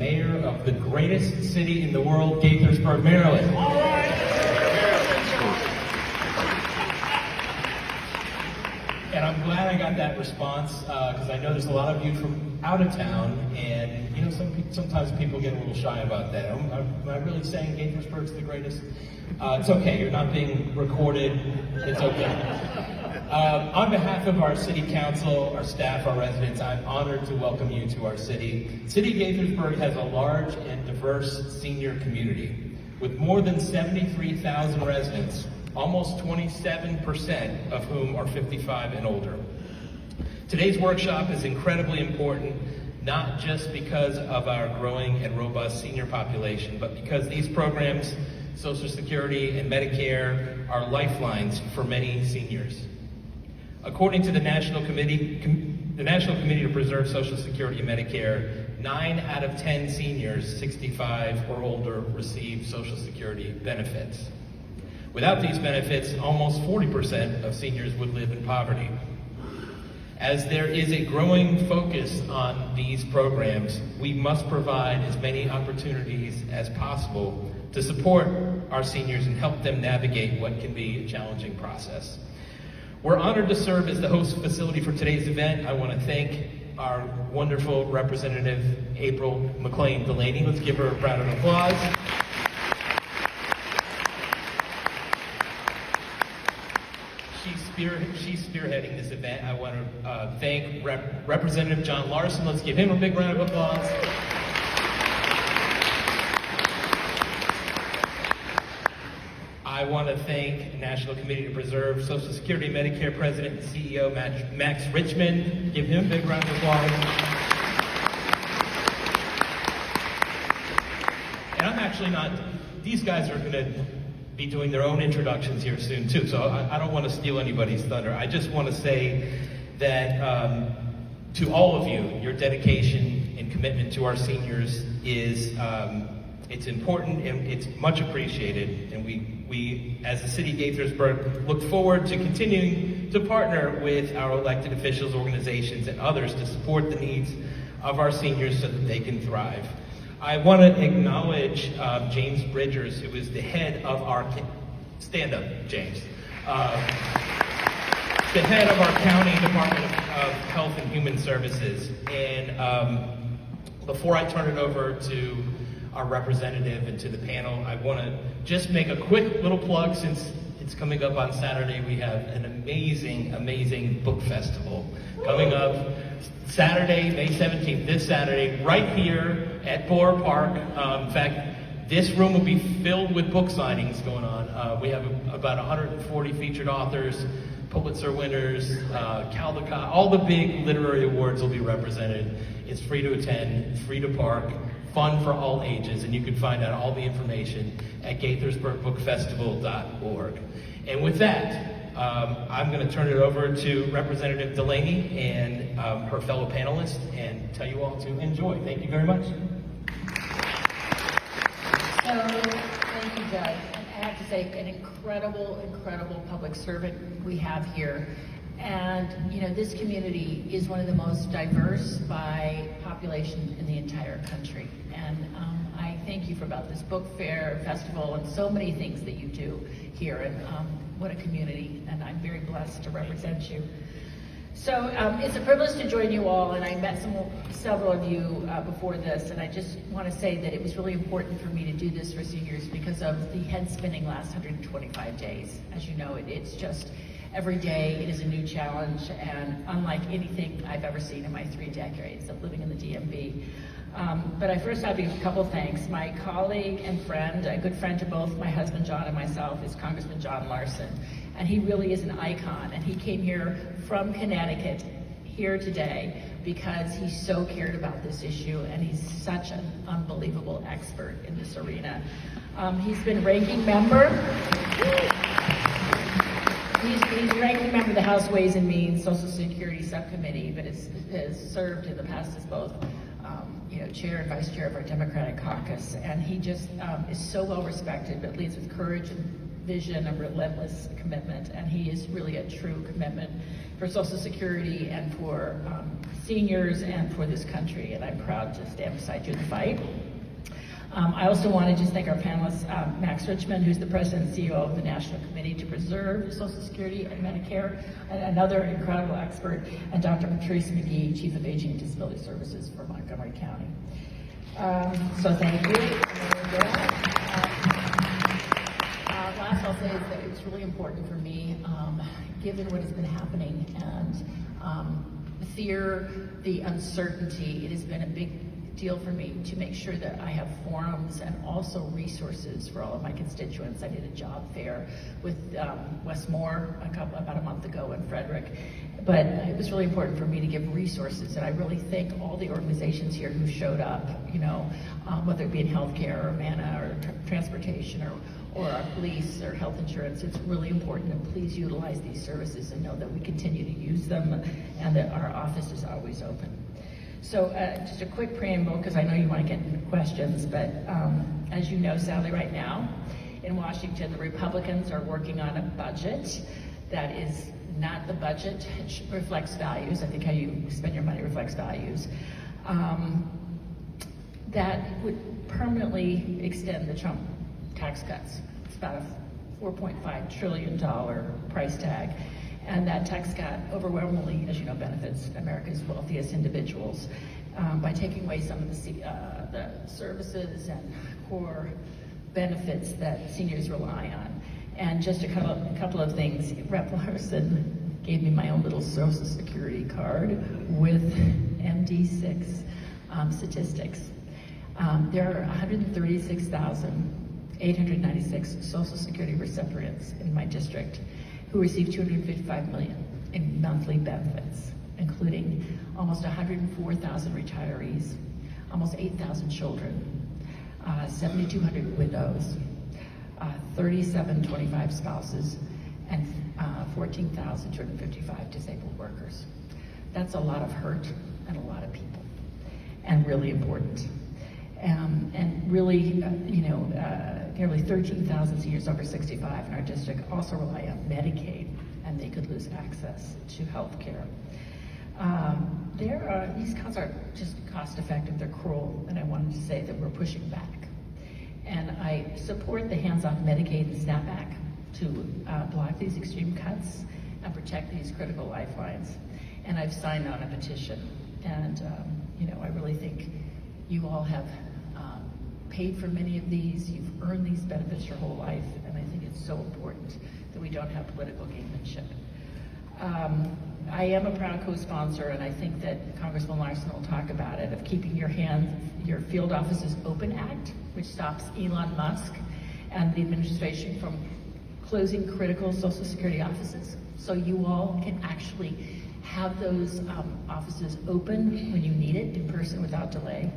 mayor of the greatest city in the world, Gaithersburg, Maryland. All right. And I'm glad I got that response because I know there's a lot of you from out of town, and you know, sometimes people get a little shy about that. Am I really saying Gaithersburg's the greatest? It's okay, you're not being recorded, it's okay. On behalf of our city council, our staff, our residents, I'm honored to welcome you to our city. City of Gaithersburg has a large and diverse senior community with more than 73,000 residents, almost 27% of whom are 55 and older. Today's workshop is incredibly important, not just because of our growing and robust senior population, but because these programs, Social Security and Medicare, are lifelines for many seniors. According to the National Committee to Preserve Social Security and Medicare, 9 out of 10 seniors 65 or older receive Social Security benefits. Without these benefits, almost 40% of seniors would live in poverty. As there is a growing focus on these programs, we must provide as many opportunities as possible to support our seniors and help them navigate what can be a challenging process. We're honored to serve as the host facility for today's event. I want to thank our wonderful representative, April McLean Delaney. Let's give her a round of applause. She's spearheading this event. I want to thank Representative John Larson. Let's give him a big round of applause. I want to thank National Committee to Preserve Social Security and Medicare President and CEO Max Richmond. Give him a big round of applause. And I'm actually not, these guys are going to be doing their own introductions here soon too, so I don't want to steal anybody's thunder. I just want to say that to all of you, your dedication and commitment to our seniors is it's important and it's much appreciated, and we as the city of Gaithersburg look forward to continuing to partner with our elected officials, organizations, and others to support the needs of our seniors so that they can thrive. I want to acknowledge James Bridgers, who is the head of our, stand up, James, the head of our county Department of Health and Human Services. And before I turn it over to our representative and to the panel, I want to just make a quick little plug since it's coming up on Saturday. We have an amazing, amazing book festival coming up Saturday, May 17th, this Saturday, right here at Boer Park. In fact, this room will be filled with book signings going on. We have about 140 featured authors, Pulitzer winners, Caldecott, all the big literary awards will be represented. It's free to attend, free to park, fun for all ages, and you can find out all the information at GaithersburgBookFestival.org. And with that, I'm going to turn it over to Representative Delaney and her fellow panelists and tell you all to enjoy. Thank you very much. So, thank you, Doug. And I have to say, an incredible, incredible public servant we have here. And, you know, this community is one of the most diverse by population in the entire country. And I thank you for about this book fair, festival, and so many things that you do here. And what a community. And I'm very blessed to represent you. So it's a privilege to join you all, and I met several of you before this, and I just want to say that it was really important for me to do this for seniors because of the head-spinning last 125 days. As you know, it's just every day it is a new challenge, and unlike anything I've ever seen in my 3 decades of living in the DMV. But I first have a couple thanks. My colleague and friend, a good friend to both my husband John and myself, is Congressman John Larson. And he really is an icon. And he came here from Connecticut here today because he so cared about this issue, and he's such an unbelievable expert in this arena. He's been ranking member. He's ranking member of the House Ways and Means Social Security Subcommittee, but has served in the past as both chair and vice chair of our Democratic caucus. And he just is so well respected, but leads with courage and vision and relentless commitment. And he is really a true commitment for Social Security and for seniors and for this country, and I'm proud to stand beside you in the fight. I also want to just thank our panelists, Max Richmond, who's the president and CEO of the National Committee to Preserve Social Security and Medicare, and another incredible expert, and Dr. Patrice McGee, Chief of Aging and Disability Services for Montgomery County. So thank you. Last I'll say is that it's really important for me, given what has been happening and the fear, the uncertainty, it has been a big deal for me to make sure that I have forums and also resources for all of my constituents. I did a job fair with Westmore about a month ago in Frederick, but it was really important for me to give resources, and I really thank all the organizations here who showed up, whether it be in healthcare or MANA or transportation or our police or health insurance. It's really important, and please utilize these services and know that we continue to use them and that our office is always open. So just a quick preamble, because I know you want to get into questions, but as you know, sadly right now in Washington, the Republicans are working on a budget that is not the budget. It reflects values. I think how you spend your money reflects values. That would permanently extend the Trump tax cuts. It's about a $4.5 trillion price tag. And that tax cut overwhelmingly, as you know, benefits America's wealthiest individuals by taking away some of the services and core benefits that seniors rely on. And just a couple of things. Rep. Larson gave me my own little Social Security card with MD6 statistics. There are 136,896 Social Security recipients in my district who receive $255 million in monthly benefits, including almost 104,000 retirees, almost 8,000 children, 7,200 widows, 3,725 spouses, and 14,255 disabled workers. That's a lot of hurt and a lot of people, and really important. And really, nearly 13,000 seniors over 65 in our district also rely on Medicaid, and they could lose access to health care. These cuts are just cost-effective, they're cruel, and I wanted to say that we're pushing back. And I support the hands-off Medicaid and snapback to block these extreme cuts and protect these critical lifelines. And I've signed on a petition, and I really think you all have paid for many of these, you've earned these benefits your whole life, and I think it's so important that we don't have political gamemanship. I am a proud co-sponsor, and I think that Congressman Larson will talk about it, of keeping your field offices open act, which stops Elon Musk and the administration from closing critical Social Security offices. So you all can actually have those offices open when you need it in person without delay.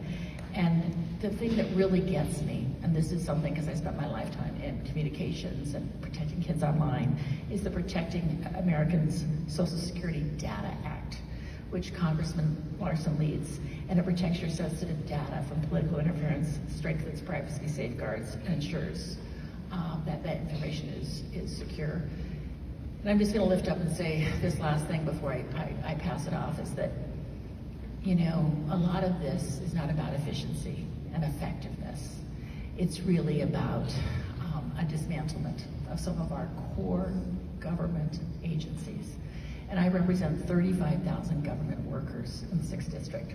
And the thing that really gets me, and this is something because I spent my lifetime in communications and protecting kids online, is the Protecting Americans Social Security Data Act, which Congressman Larson leads. And it protects your sensitive data from political interference, strengthens privacy safeguards, and ensures that information is secure. And I'm just going to lift up and say this last thing before I pass it off, is that a lot of this is not about efficiency and effectiveness. It's really about a dismantlement of some of our core government agencies. And I represent 35,000 government workers in the 6th District.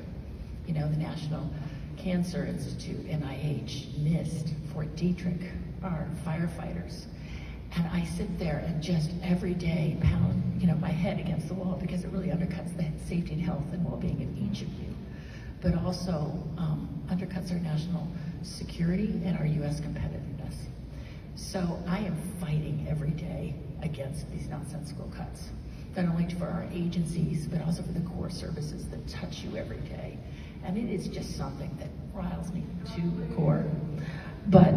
The National Cancer Institute, NIH, NIST, Fort Detrick, our firefighters. And I sit there and just every day pound, my head against the wall, because it really undercuts the safety and health and well-being of each of you, but also undercuts our national security and our U.S. competitiveness. So I am fighting every day against these nonsensical cuts, not only for our agencies, but also for the core services that touch you every day. And it is just something that riles me to the core. But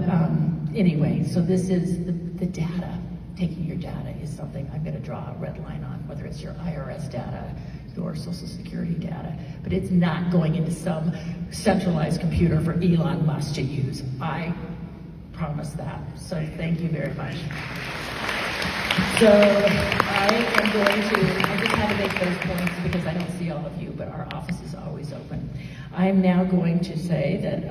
anyway, so this is the data. Taking your data is something I'm going to draw a red line on, whether it's your IRS data, your Social Security data, but it's not going into some centralized computer for Elon Musk to use. I promise that. So thank you very much. So I just had to make those points because I don't see all of you, but our office is always open. I'm now going to say that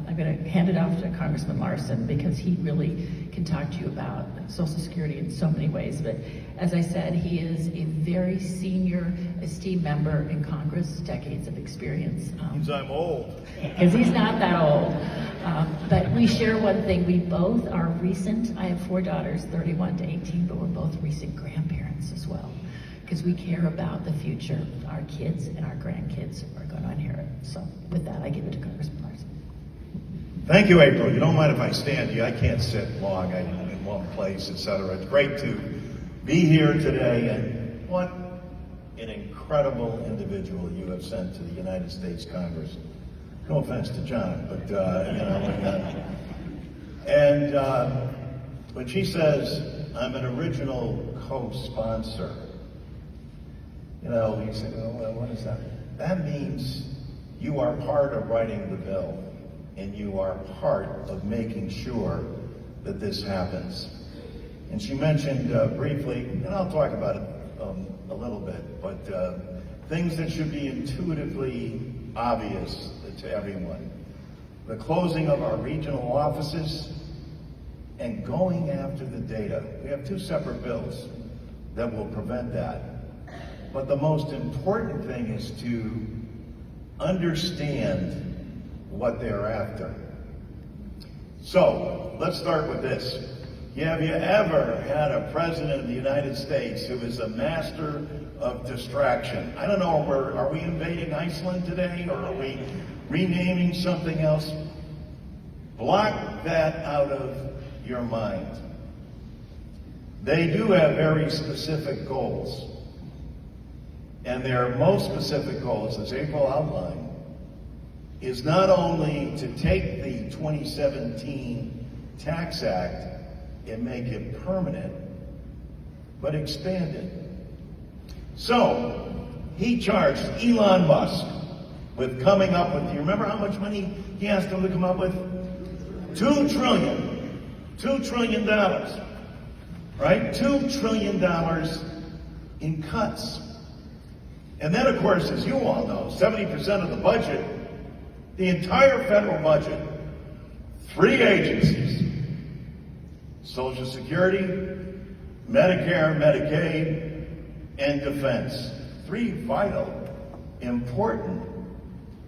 I'm going to hand it off to Congressman Larson because he really can talk to you about Social Security in so many ways. But as I said, he is a very senior, esteemed member in Congress, decades of experience. Means I'm old. Because he's not that old. But we share one thing. We both are recent. I have 4 daughters, 31 to 18, but we're both recent grandparents as well. Because we care about the future. Our kids and our grandkids are going to inherit. So with that, I give it to Congressman Larson. Thank you, April. You don't mind if I stand here? I can't sit long. I'm in one place, etc. It's great to be here today, and what an incredible individual you have sent to the United States Congress. No offense to John, but when she says, I'm an original co-sponsor, you say, well, what is that? That means you are part of writing the bill, and you are part of making sure that this happens. And she mentioned briefly, and I'll talk about it a little bit, but things that should be intuitively obvious to everyone. The closing of our regional offices and going after the data. We have 2 separate bills that will prevent that. But the most important thing is to understand what they're after. So, let's start with this. Have you ever had a president of the United States who is a master of distraction? I don't know, are we invading Iceland today, or are we renaming something else? Block that out of your mind. They do have very specific goals. And their most specific goals, as April outlined, is not only to take the 2017 Tax Act and make it permanent, but expand it. So, he charged Elon Musk with coming up with, do you remember how much money he asked him to come up with? $2 trillion. $2 trillion. Right? $2 trillion in cuts. And then, of course, as you all know, 70% of the budget, the entire federal budget, 3 agencies, Social Security, Medicare, Medicaid, and Defense. 3 vital, important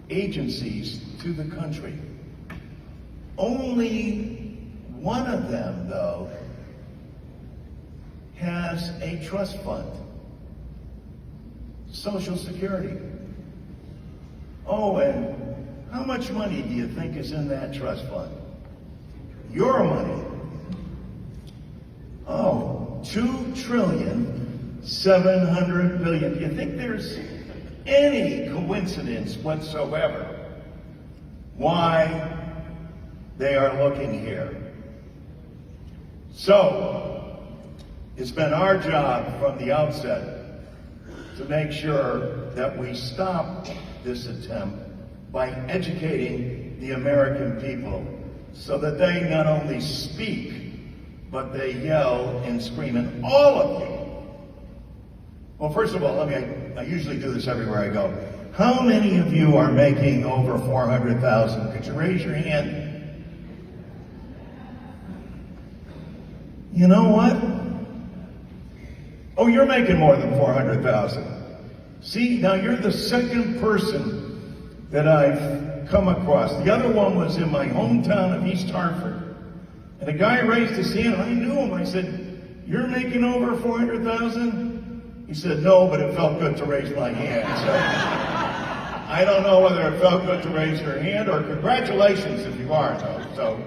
agencies to the country. Only one of them, though, has a trust fund. Social Security. Oh, and how much money do you think is in that trust fund? Your money. Oh, $2.7 trillion. Do you think there's any coincidence whatsoever why they are looking here? So, it's been our job from the outset to make sure that we stop this attempt by educating the American people so that they not only speak, but they yell and scream. And all of you, well, first of all, I usually do this everywhere I go. How many of you are making over $400,000? Could you raise your hand? You know what? Oh, you're making more than $400,000. See, now you're the second person that I've come across. The other one was in my hometown of East Hartford. And a guy raised his hand, and I knew him. I said, you're making over $400,000? He said, no, but it felt good to raise my hand. So I don't know whether it felt good to raise your hand, or congratulations if you are, though. So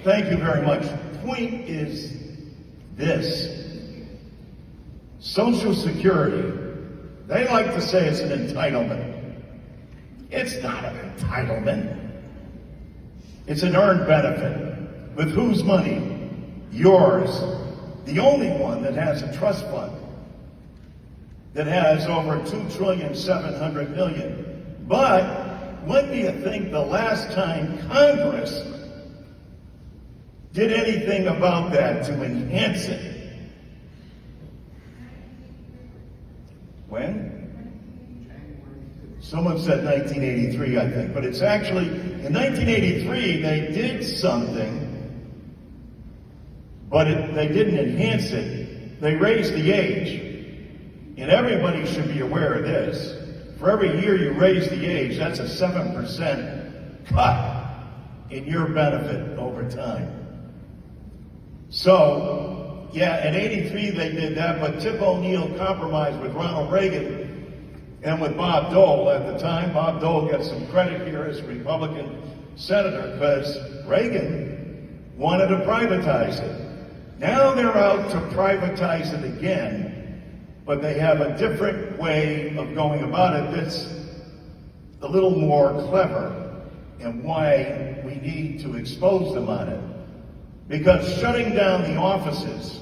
thank you very much. Point is this. Social Security, they like to say it's an entitlement. It's not an entitlement. It's an earned benefit. With whose money? Yours. The only one that has a trust fund that has over $2.7 trillion. But when do you think the last time Congress did anything about that to enhance it? When? Someone said 1983, I think, but it's actually, in 1983, they did something, but they didn't enhance it. They raised the age, and everybody should be aware of this. For every year you raise the age, that's a 7% cut in your benefit over time. So, yeah, in 83 they did that, but Tip O'Neill compromised with Ronald Reagan and with Bob Dole at the time. Bob Dole gets some credit here as a Republican senator because Reagan wanted to privatize it. Now they're out to privatize it again, but they have a different way of going about it that's a little more clever, and why we need to expose them on it. Because shutting down the offices,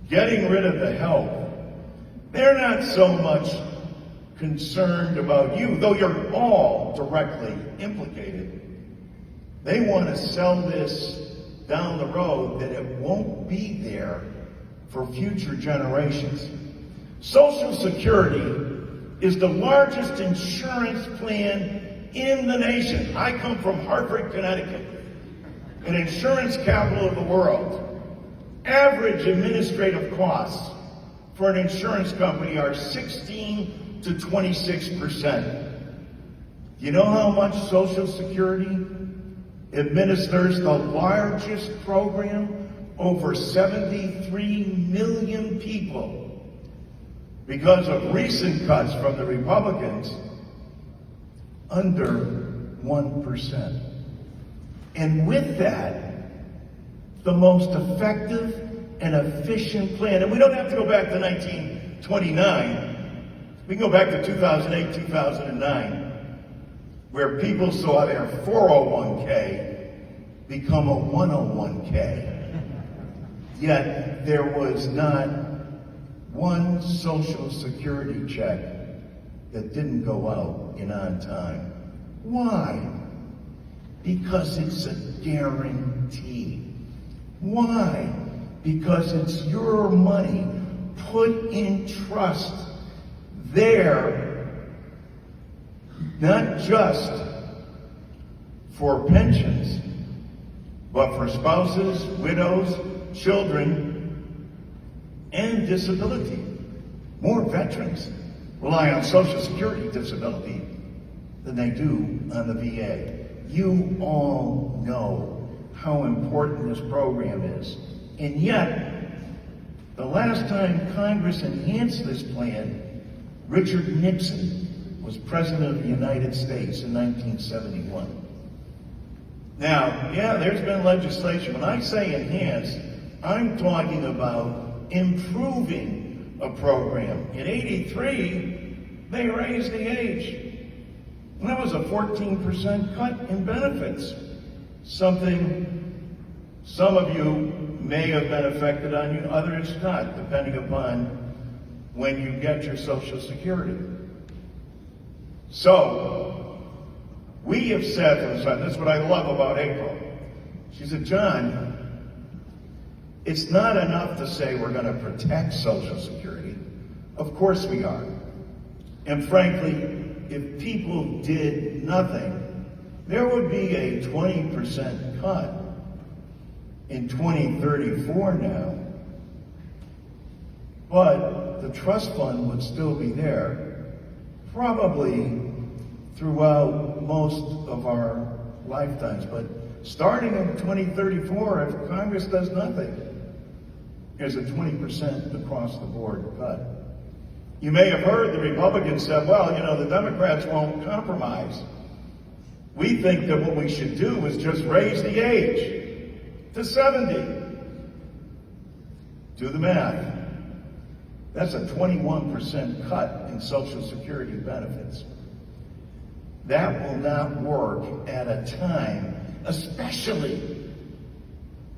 getting rid of the help, they're not so much concerned about you, though you're all directly implicated. They want to sell this down the road that it won't be there for future generations. Social Security is the largest insurance plan in the nation. I come from Hartford, Connecticut, an insurance capital of the world. Average administrative costs for an insurance company are 16 to 26%. You know how much Social Security administers the largest program? Over 73 million people. Because of recent cuts from the Republicans, under 1%. And with that, the most effective and efficient plan, and we don't have to go back to 1929, we can go back to 2008, 2009, where people saw their 401k become a 101k. Yet there was not one Social Security check that didn't go out on time. Why? Because it's a guarantee. Why? Because it's your money put in trust there, not just for pensions, but for spouses, widows, children, and disability. More veterans rely on Social Security disability than they do on the VA. You all know how important this program is. And yet, the last time Congress enhanced this plan, Richard Nixon was President of the United States in 1971. Now, yeah, there's been legislation. When I say enhance, I'm talking about improving a program. In '83, they raised the age. And that was a 14% cut in benefits. Something some of you may have been affected on, you, others not, depending upon when you get your Social Security. So, we have said from the start, this is what I love about April. She said, John, it's not enough to say we're going to protect Social Security. Of course we are. And frankly, if people did nothing, there would be a 20% cut in 2034 now. But the trust fund would still be there, probably throughout most of our lifetimes. But starting in 2034, if Congress does nothing, there's a 20% across the board cut. You may have heard the Republicans said, well, you know, the Democrats won't compromise. We think that what we should do is just raise the age to 70. Do the math. That's a 21% cut in Social Security benefits. That will not work at a time, especially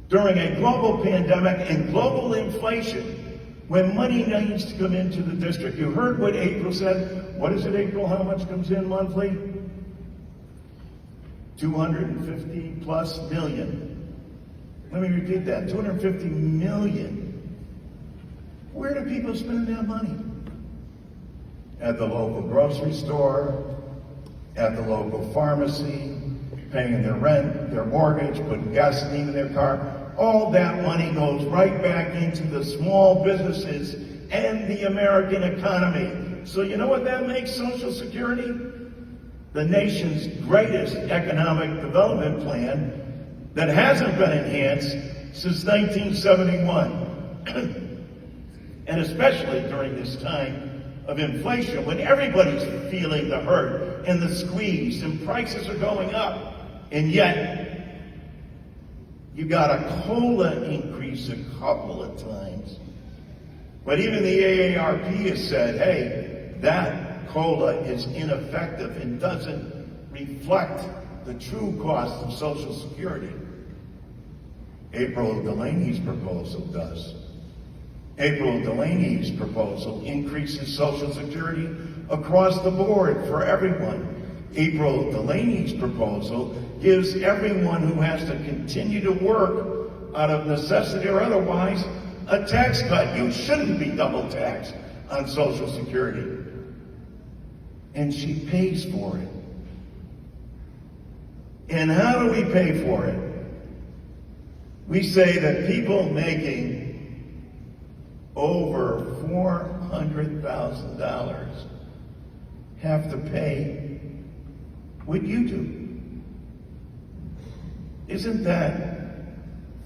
during a global pandemic and global inflation, when money needs to come into the district. You heard what April said. What is it, April? How much comes in monthly? 250 plus million. Let me repeat that, 250 million. Where do people spend that money? at the local grocery store, at the local pharmacy, paying their rent, their mortgage, putting gasoline in their car. All that money goes right back into the small businesses and the American economy. So you know what that makes Social Security? The nation's greatest economic development plan that hasn't been enhanced since 1971. And especially during this time of inflation, when everybody's feeling the hurt and the squeeze and prices are going up, and yet you got a COLA increase a couple of times. But even the AARP has said, hey, that COLA is ineffective and doesn't reflect the true cost of Social Security. April Delaney's proposal does. April Delaney's proposal increases Social Security across the board for everyone. April Delaney's proposal gives everyone who has to continue to work out of necessity or otherwise a tax cut. You shouldn't be double taxed on Social Security. And she pays for it. And how do we pay for it? We say that people making over $400,000 have to pay what you do. Isn't that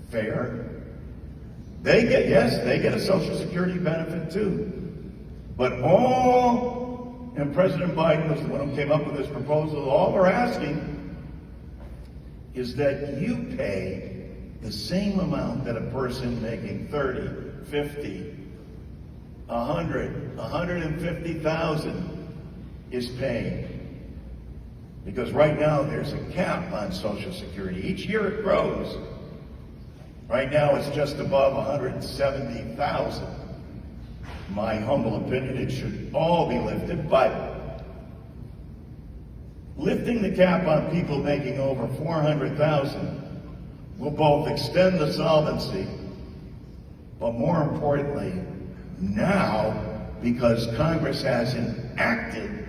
fair? They get a Social Security benefit too. But and President Biden was the one who came up with this proposal, all we're asking is that you pay the same amount that a person making 30, 50, 100, 150,000 is paying. Because right now there's a cap on Social Security. Each year it grows. Right now it's just above 170,000. My humble opinion, it should all be lifted, but lifting the cap on people making over 400,000 will both extend the solvency, but more importantly, now, because Congress has enacted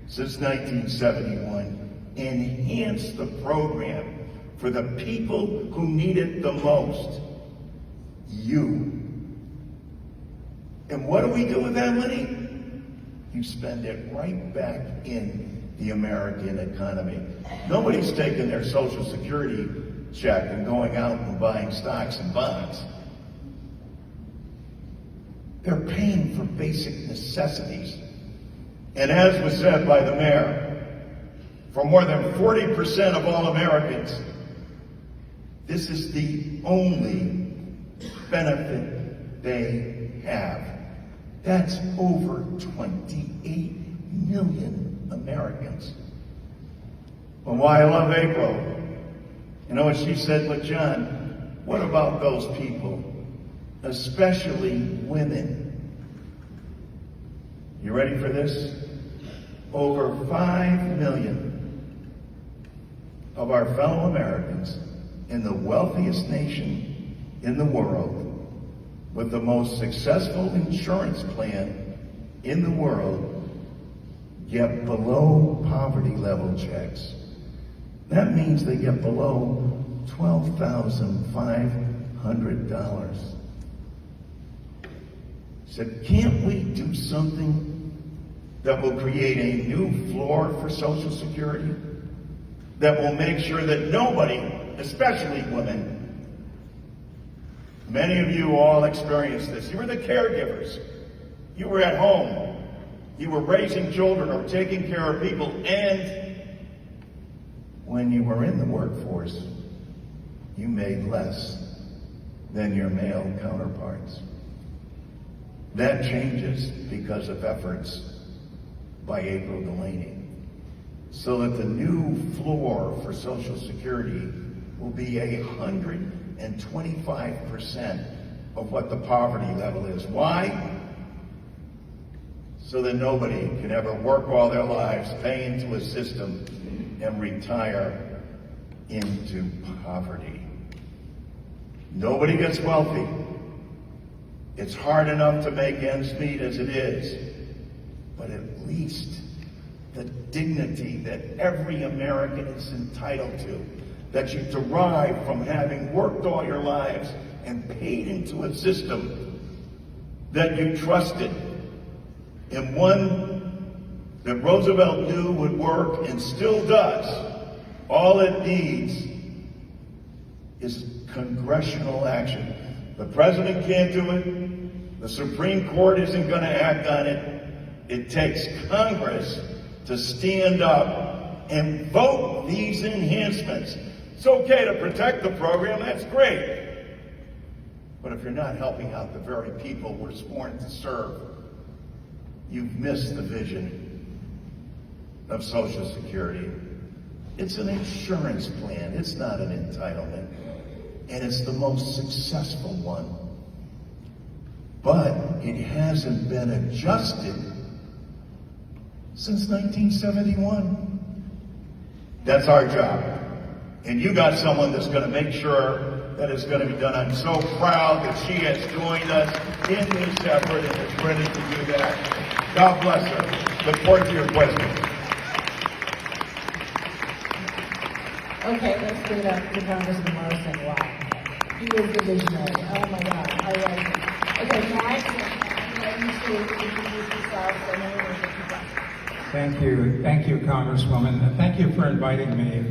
since 1971, enhance the program for the people who need it the most, you. And what do we do with that money? You spend it right back in the American economy. Nobody's taking their Social Security check and going out and buying stocks and bonds. They're paying for basic necessities. And as was said by the mayor, for more than 40% of all Americans, this is the only benefit they have. That's over 28 million Americans. But why I love April, you know what she said, but John, what about those people, especially women? You ready for this? Over 5 million of our fellow Americans in the wealthiest nation in the world, with the most successful insurance plan in the world, get below poverty level checks. That means they get below $12,500. Said, can't we do something that will create a new floor for Social Security? That will make sure that nobody, especially women, many of you all experienced this. You were the caregivers. You were at home. You were raising children or taking care of people. And when you were in the workforce, you made less than your male counterparts. That changes because of efforts by April Delaney. So that the new floor for Social Security will be 125% of what the poverty level is. Why? So that nobody can ever work all their lives, pay into a system, and retire into poverty. Nobody gets wealthy. It's hard enough to make ends meet as it is. but at least the dignity that every American is entitled to, that you derive from having worked all your lives and paid into a system that you trusted, and one that Roosevelt knew would work and still does. All it needs is congressional action. The president can't do it. The Supreme Court isn't going to act on it. It takes Congress to stand up and vote these enhancements. It's okay to protect the program, that's great. But if you're not helping out the very people we're sworn to serve, you've missed the vision of Social Security. It's an insurance plan, it's not an entitlement. And it's the most successful one. But it hasn't been adjusted since 1971. That's our job. And you got someone that's going to make sure that it's going to be done. I'm so proud that she has joined us in this effort and is ready to do that. God bless her. Look forward to your questions. Okay, let's give it up to Congressman Larson. Wow. He is the visionary. Oh my God. All right. Okay, next, I'm going to introduce yourself and then we're going to get you back. Thank you. Thank you, Congresswoman. And thank you for inviting me.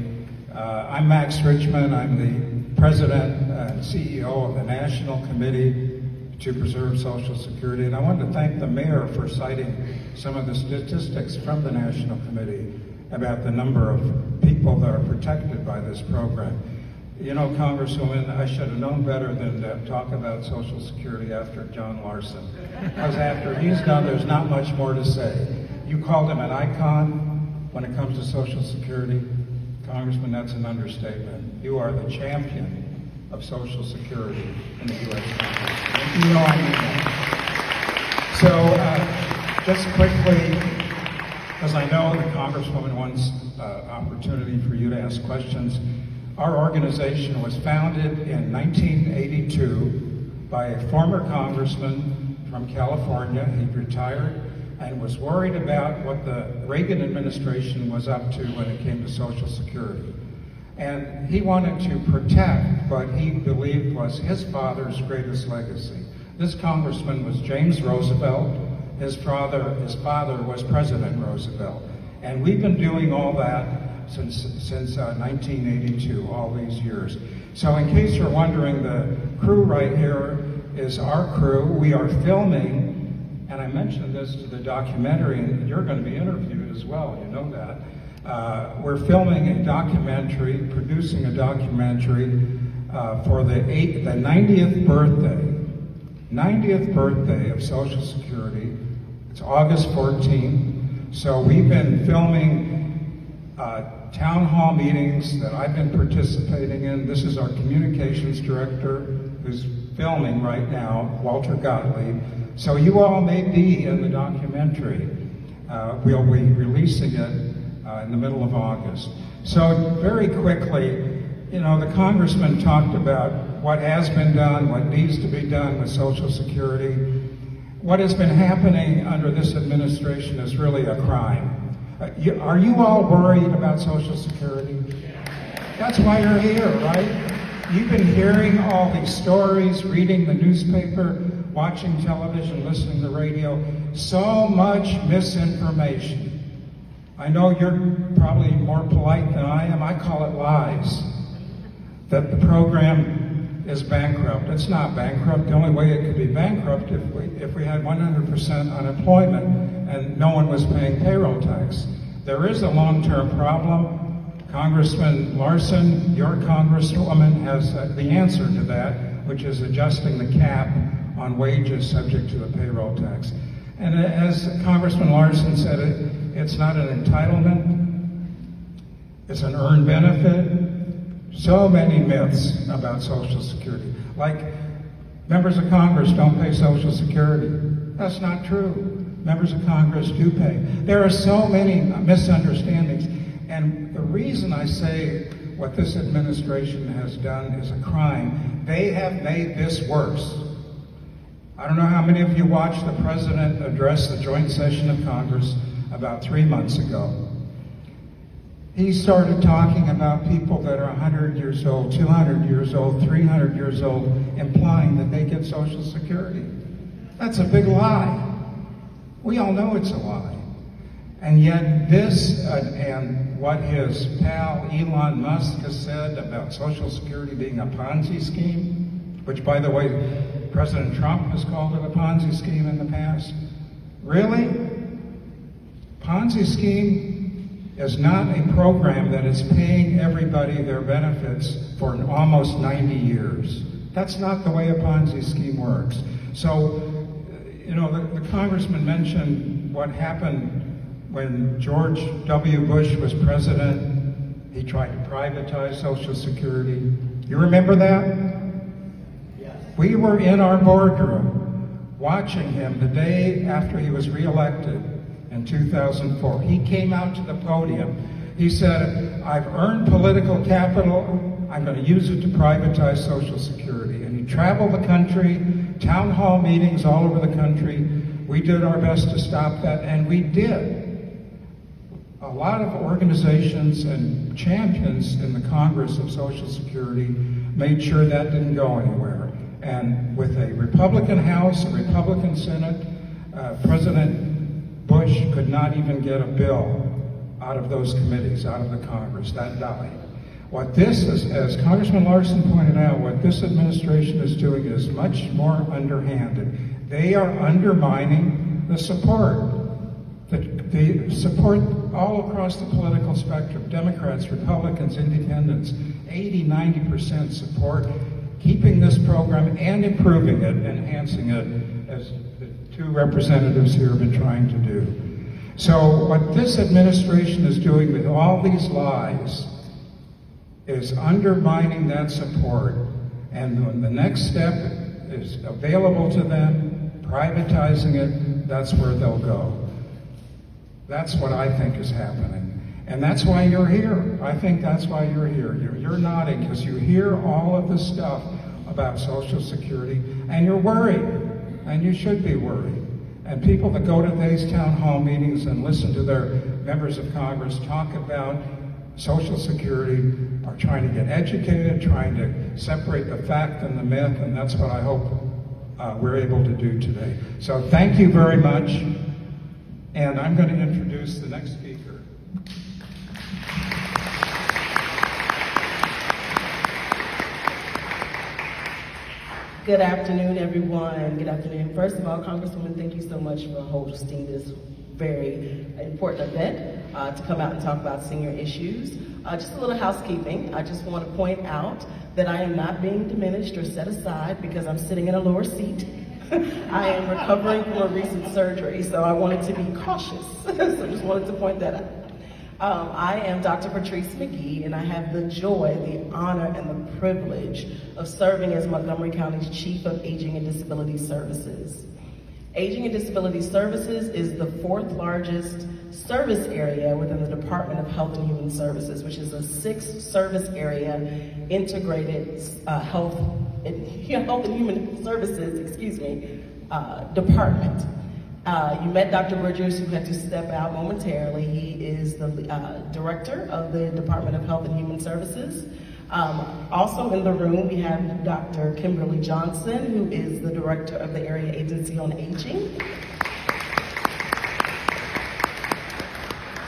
I'm Max Richmond. I'm the President and CEO of the National Committee to Preserve Social Security. And I wanted to thank the Mayor for citing some of the statistics from the National Committee about the number of people that are protected by this program. You know, Congresswoman, I should have known better than to talk about Social Security after John Larson. Because after he's done, there's not much more to say. You called him an icon when it comes to Social Security. Congressman, that's an understatement. You are the champion of Social Security in the U.S. Congress. You know I mean that. So, just quickly, because I know the Congresswoman wants opportunity for you to ask questions. Our organization was founded in 1982 by a former congressman from California. He retired and was worried about what the Reagan administration was up to when it came to Social Security. And he wanted to protect what he believed was his father's greatest legacy. This congressman was James Roosevelt. His father was President Roosevelt. And we've been doing all that since 1982, all these years. So in case you're wondering, the crew right here is our crew. We are filming, and I mentioned this to the documentary, and you're going to be interviewed as well, you know that. We're filming a documentary, producing a documentary for the 90th birthday of Social Security. It's August 14th. So we've been filming town hall meetings that I've been participating in. This is our communications director who's filming right now, Walter Gottlieb. So you all may be in the documentary. We'll be releasing it in the middle of August. So very quickly, you know, the congressman talked about what has been done, what needs to be done with Social Security. What has been happening under this administration is really a crime. Are you all worried about Social Security? That's why you're here, right? You've been hearing all these stories, reading the newspaper, watching television, listening to the radio. So much misinformation. I know you're probably more polite than I am. I call it lies. That the program is bankrupt. It's not bankrupt. The only way it could be bankrupt if we had 100% unemployment and no one was paying payroll tax. There is a long-term problem. Congressman Larson, your congresswoman, has the answer to that, which is adjusting the cap on wages subject to the payroll tax. And as Congressman Larson said, it's not an entitlement, it's an earned benefit. So many myths about Social Security. Like, members of Congress don't pay Social Security. That's not true. Members of Congress do pay. There are so many misunderstandings. And the reason I say what this administration has done is a crime, they have made this worse. I don't know how many of you watched the President address the joint session of Congress about 3 months ago. He started talking about people that are 100 years old, 200 years old, 300 years old, implying that they get Social Security. That's a big lie. We all know it's a lie. And yet this, and what his pal Elon Musk has said about Social Security being a Ponzi scheme, which, by the way, President Trump has called it a Ponzi scheme in the past. Really? Ponzi scheme is not a program that is paying everybody their benefits for almost 90 years. That's not the way a Ponzi scheme works. So, you know, the congressman mentioned what happened when George W. Bush was president. He tried to privatize Social Security. You remember that? We were in our boardroom watching him the day after he was reelected in 2004. He came out to the podium. He said, I've earned political capital. I'm going to use it to privatize Social Security. And he traveled the country, town hall meetings all over the country. We did our best to stop that, and we did. A lot of organizations and champions in the Congress of Social Security made sure that didn't go anywhere. And with a Republican House, a Republican Senate, President Bush could not even get a bill out of those committees, out of the Congress. That died. What this is, as Congressman Larson pointed out, what this administration is doing is much more underhanded. They are undermining the support. The support all across the political spectrum, Democrats, Republicans, Independents, 80, 90% support, keeping this program and improving it, enhancing it, as the two representatives here have been trying to do. So what this administration is doing with all these lies is undermining that support, and when the next step is available to them, privatizing it, that's where they'll go. That's what I think is happening. And that's why you're here. I think that's why you're here. You're nodding because you hear all of this stuff about Social Security, and you're worried, and you should be worried. And people that go to these town hall meetings and listen to their members of Congress talk about Social Security are trying to get educated, trying to separate the fact and the myth, and that's what I hope we're able to do today. So thank you very much, and I'm going to introduce the next speaker. Good afternoon, everyone. Good afternoon. First of all, Congresswoman, thank you so much for hosting this very important event to come out and talk about senior issues. Just a little housekeeping. I just want to point out that I am not being diminished or set aside because I'm sitting in a lower seat. I am recovering from a recent surgery, so I wanted to be cautious. So I just wanted to point that out. I am Dr. Patrice McGee, and I have the joy, the honor, and the privilege of serving as Montgomery County's Chief of Aging and Disability Services. Aging and Disability Services is the 4th largest service area within the Department of Health and Human Services, which is a 6th service area integrated health and human services, department. You met Dr. Bridgers, who had to step out momentarily. He is the director of the Department of Health and Human Services. Also in the room, we have Dr. Kimberly Johnson, who is the director of the Area Agency on Aging.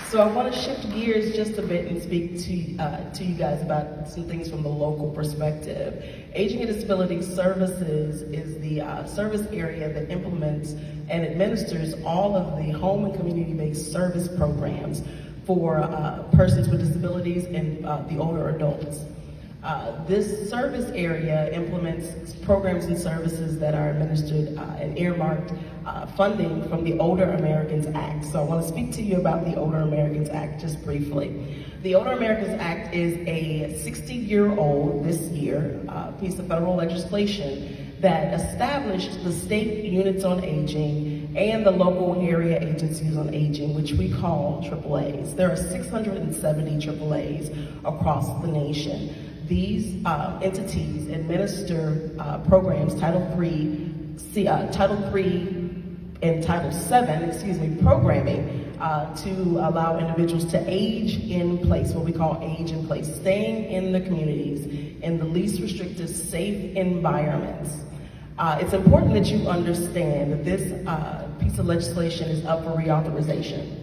So I want to shift gears just a bit and speak to you guys about some things from the local perspective. Aging and Disability Services is the service area that implements and administers all of the home and community-based service programs for persons with disabilities and the older adults. This service area implements programs and services that are administered and earmarked funding from the Older Americans Act. So I want to speak to you about the Older Americans Act just briefly. The Older Americans Act is a 60-year-old this year piece of federal legislation that established the state units on aging and the local area agencies on aging, which we call AAAs. There are 670 AAAs across the nation. These entities administer programs, Title III Title III and Title VII, programming to allow individuals to age in place, what we call age in place, staying in the communities in the least restrictive, safe environments. It's important that you understand that this piece of legislation is up for reauthorization.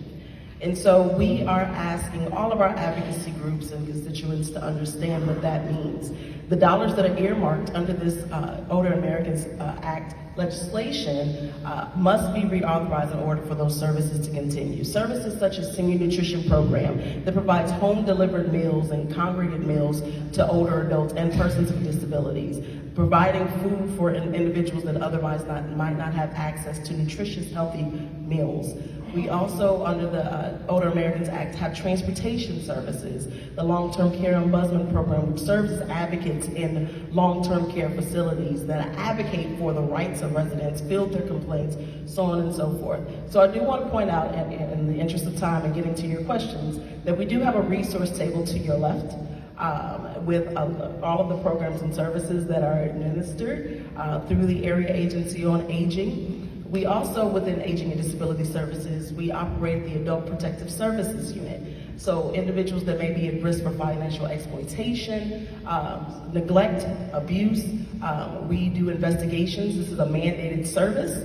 And so we are asking all of our advocacy groups and constituents to understand what that means. The dollars that are earmarked under this Older Americans Act legislation must be reauthorized in order for those services to continue. Services such as senior nutrition program that provides home delivered meals and congregated meals to older adults and persons with disabilities, providing food for individuals that otherwise might not have access to nutritious, healthy meals. We also, under the Older Americans Act, have transportation services, the long-term care ombudsman program, which serves as advocates in long-term care facilities that advocate for the rights of residents, field their complaints, so on and so forth. So I do want to point out, in the interest of time and getting to your questions, that we do have a resource table to your left with all of the programs and services that are administered through the Area Agency on Aging. We also, within Aging and Disability Services, we operate the Adult Protective Services Unit. So individuals that may be at risk for financial exploitation, neglect, abuse, we do investigations. This is a mandated service.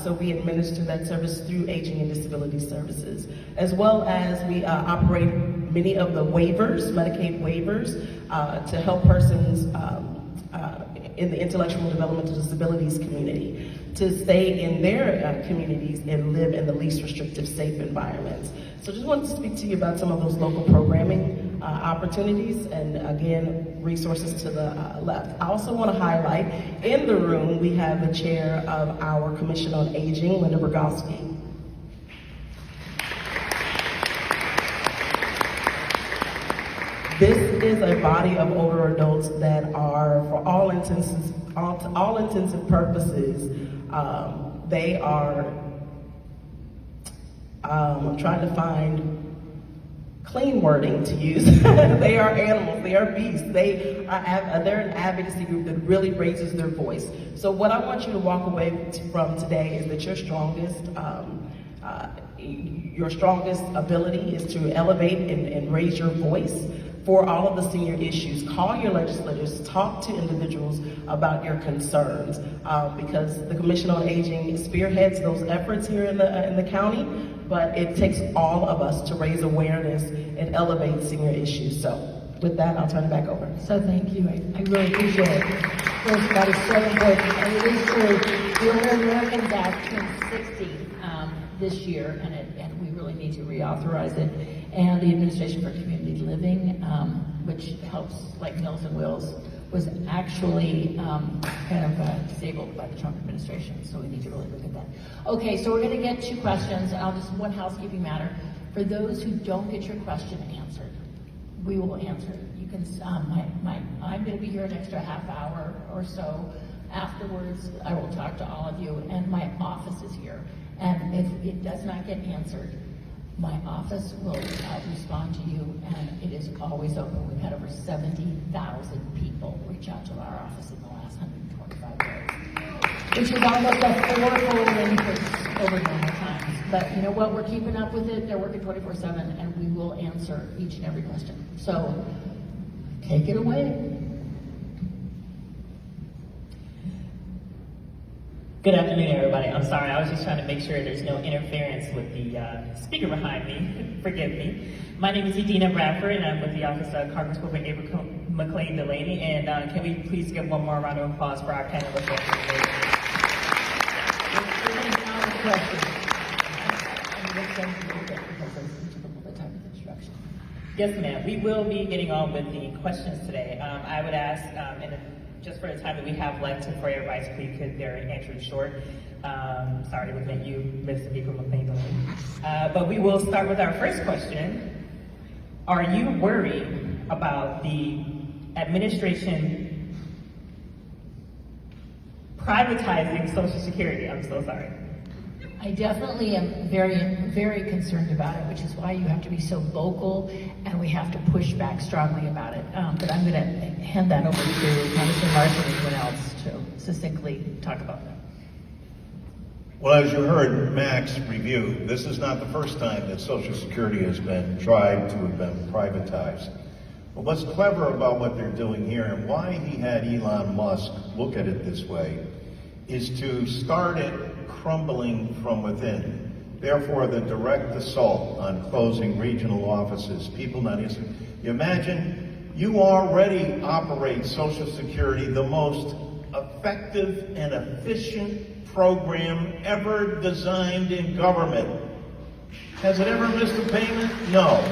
So we administer that service through Aging and Disability Services, as well as we operate many of the waivers, Medicaid waivers, to help persons in the intellectual and developmental disabilities community to stay in their communities and live in the least restrictive, safe environments. So just wanted to speak to you about some of those local programming opportunities, and again, resources to the left. I also want to highlight, in the room, we have the chair of our Commission on Aging, Linda Brogowski. This is a body of older adults that are, for all intents and purposes, they are, I'm trying to find clean wording to use. They are animals, they are beasts, they're an advocacy group that really raises their voice. So what I want you to walk away from today is that your strongest ability is to elevate and raise your voice for all of the senior issues. Call your legislators, talk to individuals about your concerns, because the Commission on Aging spearheads those efforts here in the county, but it takes all of us to raise awareness and elevate senior issues. So with that, I'll turn it back over. So thank you. I really appreciate it. First, that is so important, and it is true. The Older Americans Act turned 60 this year, and we really need to reauthorize it. And the Administration for Community Living, which helps, like Meals and Wills, was actually disabled by the Trump administration. So we need to really look at that. Okay, so we're going to get to questions. And just one housekeeping matter. For those who don't get your question answered, we will answer it. You can. I'm going to be here an extra half hour or so. Afterwards, I will talk to all of you, and my office is here. And if it does not get answered, my office will respond to you, and it is always open. We've had over 70,000 people reach out to our office in the last 125 days, which is almost a four-fold increase over normal times. But you know what? We're keeping up with it. They're working 24/7, and we will answer each and every question. So take it away. Good afternoon, everybody. I'm sorry, I was just trying to make sure there's no interference with the speaker behind me. Forgive me. My name is Edina Bradford, and I'm with the Office of Congresswoman April McLean Delaney. And can we please give one more round of applause for our panelists? Yes, ma'am. We will be getting on with the questions today. I would ask, just for the time that we have left, and for your advice, please, because they're answered short. Sorry to look at you, Ms. April McLean. But we will start with our first question. Are you worried about the administration privatizing Social Security? I'm so sorry. I definitely am very, very concerned about it, which is why you have to be so vocal, and we have to push back strongly about it. But I'm going to hand that over to Congressman Larson and anyone else to succinctly talk about that. Well, as you heard Max review, this is not the first time that Social Security has been tried to have been privatized. But what's clever about what they're doing here and why he had Elon Musk look at it this way is to start it crumbling from within. Therefore, the direct assault on closing regional offices, people not interested. You imagine you already operate Social Security, the most effective and efficient program ever designed in government. Has it ever missed a payment? No.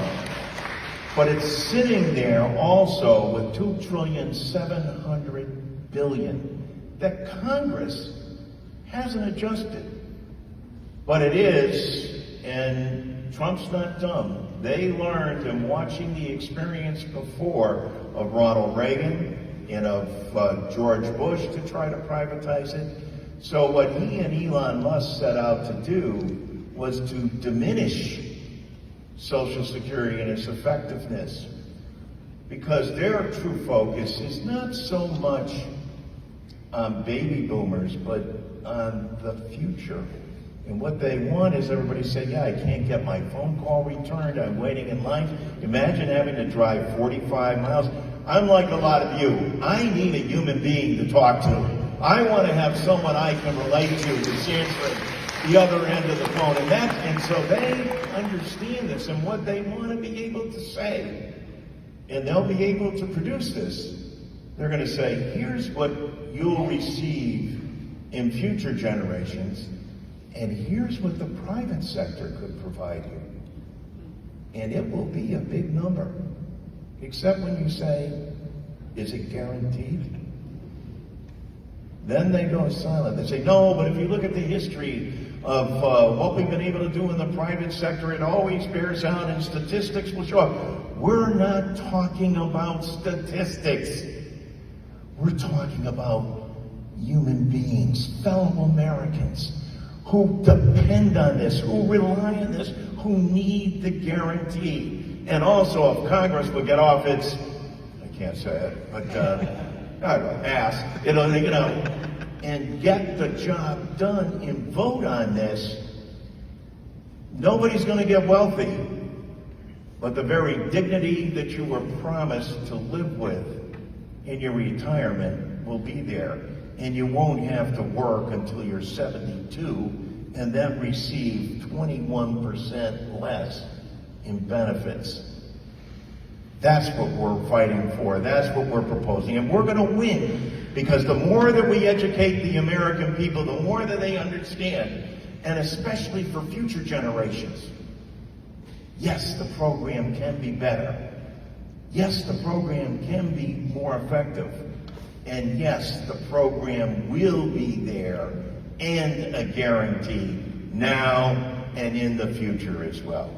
But it's sitting there also with $2.7 trillion that Congress hasn't adjusted. But it is, and Trump's not dumb. They learned in watching the experience before of Ronald Reagan and of George Bush to try to privatize it. So what he and Elon Musk set out to do was to diminish Social Security and its effectiveness, because their true focus is not so much on baby boomers, but on the future. And what they want is everybody say, yeah, I can't get my phone call returned, I'm waiting in line. Imagine having to drive 45 miles. I'm like a lot of you. I need a human being to talk to. I want to have someone I can relate to that's answering the other end of the phone. And so they understand this and what they want to be able to say. And they'll be able to produce this. They're going to say, here's what you'll receive in future generations, and here's what the private sector could provide you. And it will be a big number. Except when you say, is it guaranteed? Then they go silent. They say, no, but if you look at the history of what we've been able to do in the private sector, it always bears out and statistics will show up. We're not talking about statistics. We're talking about human beings, fellow Americans, who depend on this, who rely on this, who need the guarantee. And also, if Congress would get off its, I can't say it, but ass, and get the job done and vote on this, nobody's going to get wealthy. But the very dignity that you were promised to live with in your retirement will be there. And you won't have to work until you're 72 and then receive 21% less in benefits. That's what we're fighting for. That's what we're proposing. And we're going to win, because the more that we educate the American people, the more that they understand, and especially for future generations. Yes, the program can be better. Yes, the program can be more effective. And yes, the program will be there and a guarantee now and in the future as well.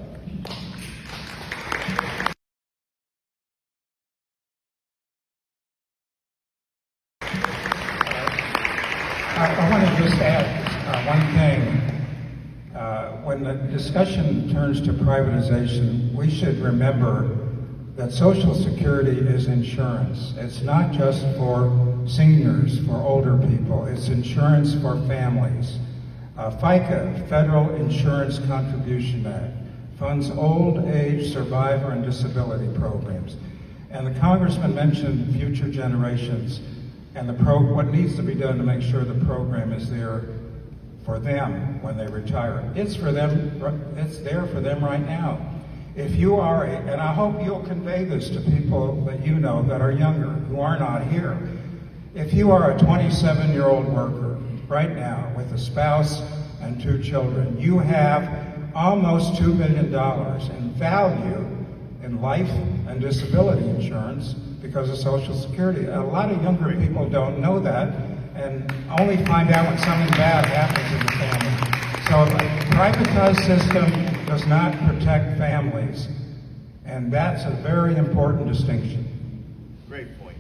I want to just add one thing. When the discussion turns to privatization, we should remember that Social Security is insurance. It's not just for seniors, for older people. It's insurance for families. FICA, Federal Insurance Contribution Act, funds old age, survivor, and disability programs. And the Congressman mentioned future generations and what needs to be done to make sure the program is there for them when they retire. It's for them. It's there for them right now. If you are, and I hope you'll convey this to people that you know that are younger, who are not here. If you are a 27-year-old worker right now with a spouse and 2 children, you have almost $2 million in value in life and disability insurance because of Social Security. A lot of younger people don't know that and only find out when something bad happens in the family. So a privatized system does not protect families, and that's a very important distinction. Great point.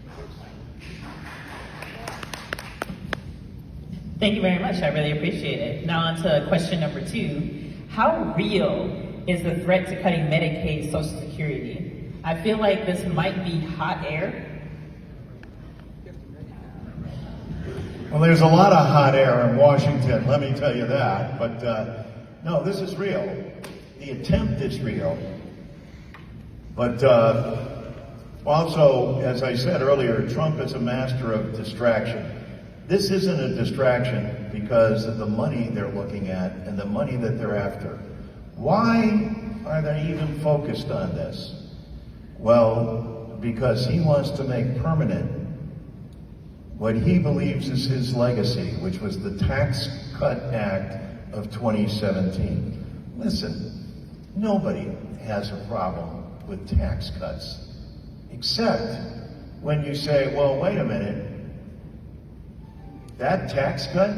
Thank you very much. I really appreciate it. Now on to question number 2. How real is the threat to cutting Medicaid Social Security? I feel like this might be hot air. Well, there's a lot of hot air in Washington, let me tell you that. But no, this is real. The attempt is real. But also, as I said earlier, Trump is a master of distraction. This isn't a distraction because of the money they're looking at and the money that they're after. Why are they even focused on this? Well, because he wants to make permanent what he believes is his legacy, which was the Tax Cut Act of 2017. Listen, nobody has a problem with tax cuts, except when you say, well, wait a minute, that tax cut,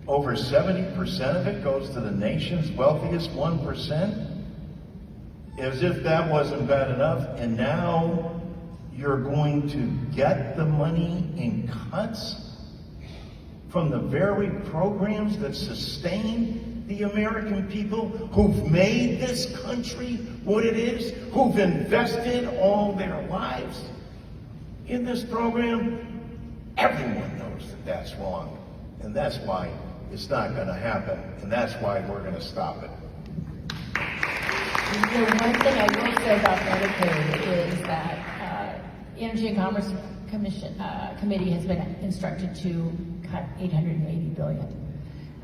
over 70% of it goes to the nation's wealthiest 1%? As if that wasn't bad enough, and now you're going to get the money in cuts from the very programs that sustain the American people, who've made this country what it is, who've invested all their lives in this program. Everyone knows that that's wrong, and that's why it's not going to happen, and that's why we're going to stop it. The one thing I will say about Medicaid is that Energy and Commerce Committee has been instructed to cut $880 billion,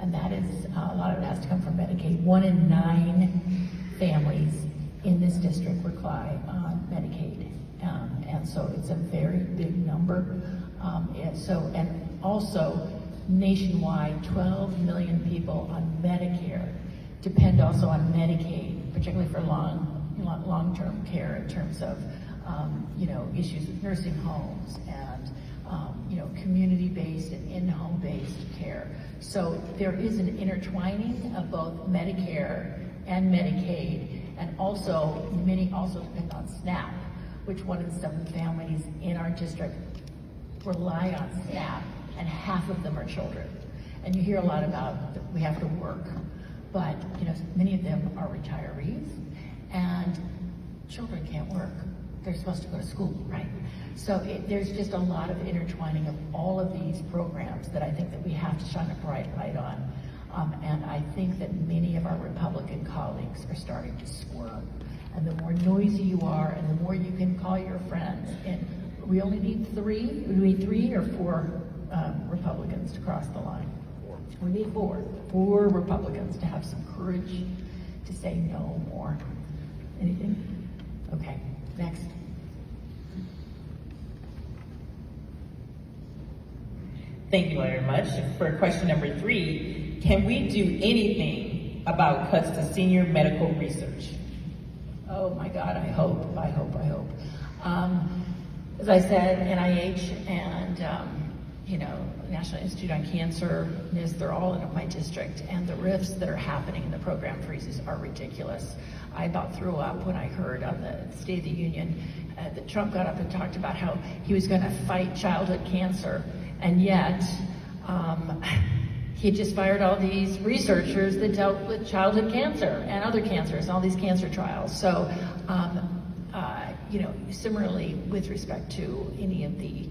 and that is a lot of it has to come from Medicaid. 1 in 9 families in this district rely on Medicaid, and so it's a very big number. And also nationwide, 12 million people on Medicare depend also on Medicaid, particularly for long-term care in terms of issues with nursing homes and community-based and in-home-based care. So there is an intertwining of both Medicare and Medicaid, and also many also depend on SNAP, which 1 in 7 families in our district rely on SNAP, and half of them are children. And you hear a lot about that we have to work, but many of them are retirees, and children can't work. They're supposed to go to school, right? So there's just a lot of intertwining of all of these programs that I think that we have to shine a bright light on. And I think that many of our Republican colleagues are starting to squirm. And the more noisy you are, and the more you can call your friends, and we only need 3. Do we need 3 or 4 Republicans to cross the line? We need 4 Republicans to have some courage to say no more. Anything? Okay, next. Thank you very much. For question number 3, can we do anything about cuts to senior medical research? Oh my God, I hope. As I said, NIH and National Institute on Cancer, they're all in my district, and the rifts that are happening in the program freezes are ridiculous. I about threw up when I heard on the State of the Union that Trump got up and talked about how he was going to fight childhood cancer, and yet he just fired all these researchers that dealt with childhood cancer and other cancers, all these cancer trials. So, similarly with respect to any of the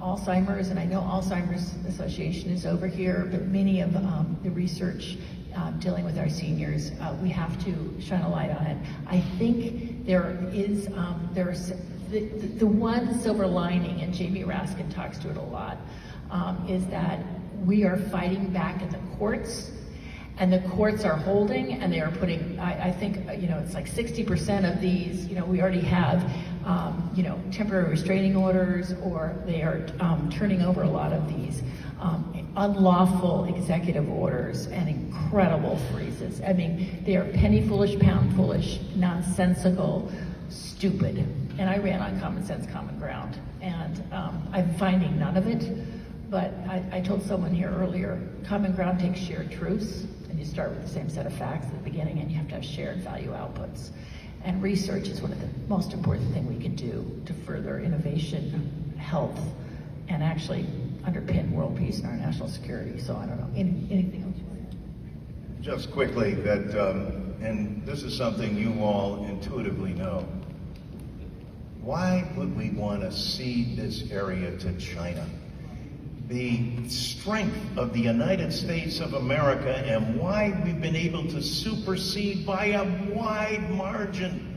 Alzheimer's, and I know Alzheimer's Association is over here, but many of the research dealing with our seniors, we have to shine a light on it. I think there's the one silver lining, and Jamie Raskin talks to it a lot, is that we are fighting back in the courts, and the courts are holding, and they are putting, I think, it's like 60% of these, we already have, temporary restraining orders, or they are turning over a lot of these unlawful executive orders and incredible freezes. I mean, they are penny foolish, pound foolish, nonsensical, stupid. And I ran on common sense, common ground, and I'm finding none of it. But I told someone here earlier, common ground takes shared truths, and you start with the same set of facts at the beginning, and you have to have shared value outputs. And research is one of the most important things we can do to further innovation, health, and actually underpin world peace and our national security. So I don't know, anything else you want to add? Just quickly, that, and this is something you all intuitively know, why would we want to cede this area to China? the strength of the United States of America and why we've been able to supersede by a wide margin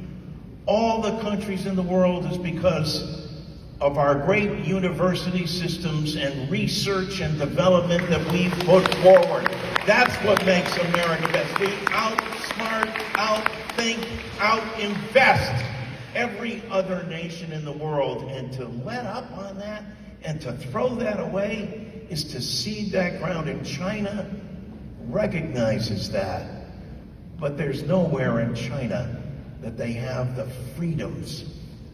all the countries in the world is because of our great university systems and research and development that we've put forward. That's what makes America best. We outsmart, outthink, outinvest every other nation in the world. And to let up on that and to throw that away is to cede that ground. And China recognizes that. But there's nowhere in China that they have the freedoms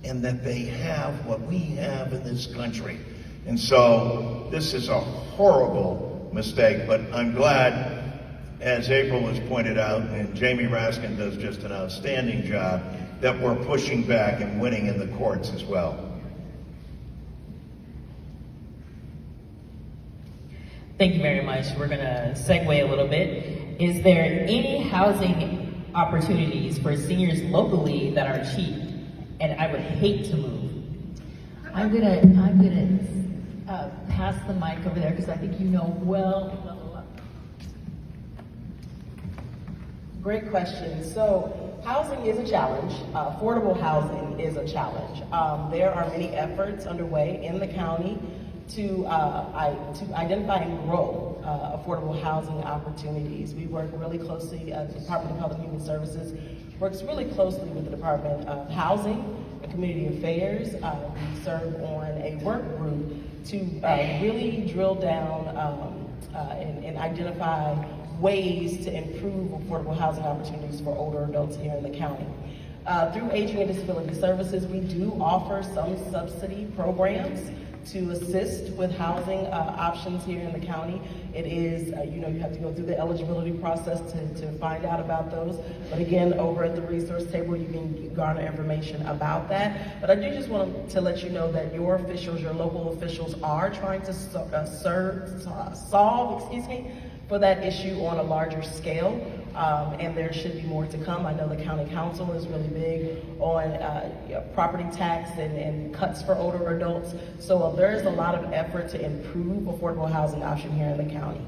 and that they have what we have in this country. And so this is a horrible mistake, but I'm glad, as April has pointed out, and Jamie Raskin does just an outstanding job, that we're pushing back and winning in the courts as well. Thank you very much. We're going to segue a little bit. Is there any housing opportunities for seniors locally that are cheap? And I would hate to move. I'm gonna pass the mic over there because I think you know well. Great question. So housing is a challenge. Affordable housing is a challenge. There are many efforts underway in the county to identify and grow affordable housing opportunities. We work really closely, the Department of Health and Human Services works really closely with the Department of Housing and Community Affairs. We serve on a work group to really drill down and identify ways to improve affordable housing opportunities for older adults here in the county. Through Aging and Disability Services, we do offer some subsidy programs to assist with housing options here in the county. It is, you have to go through the eligibility process to find out about those. But again, over at the resource table, you can garner information about that. But I do just want to let you know that your officials, your local officials, are trying to solve for that issue on a larger scale. And there should be more to come. I know the county council is really big on property tax and cuts for older adults. So there is a lot of effort to improve affordable housing option here in the county.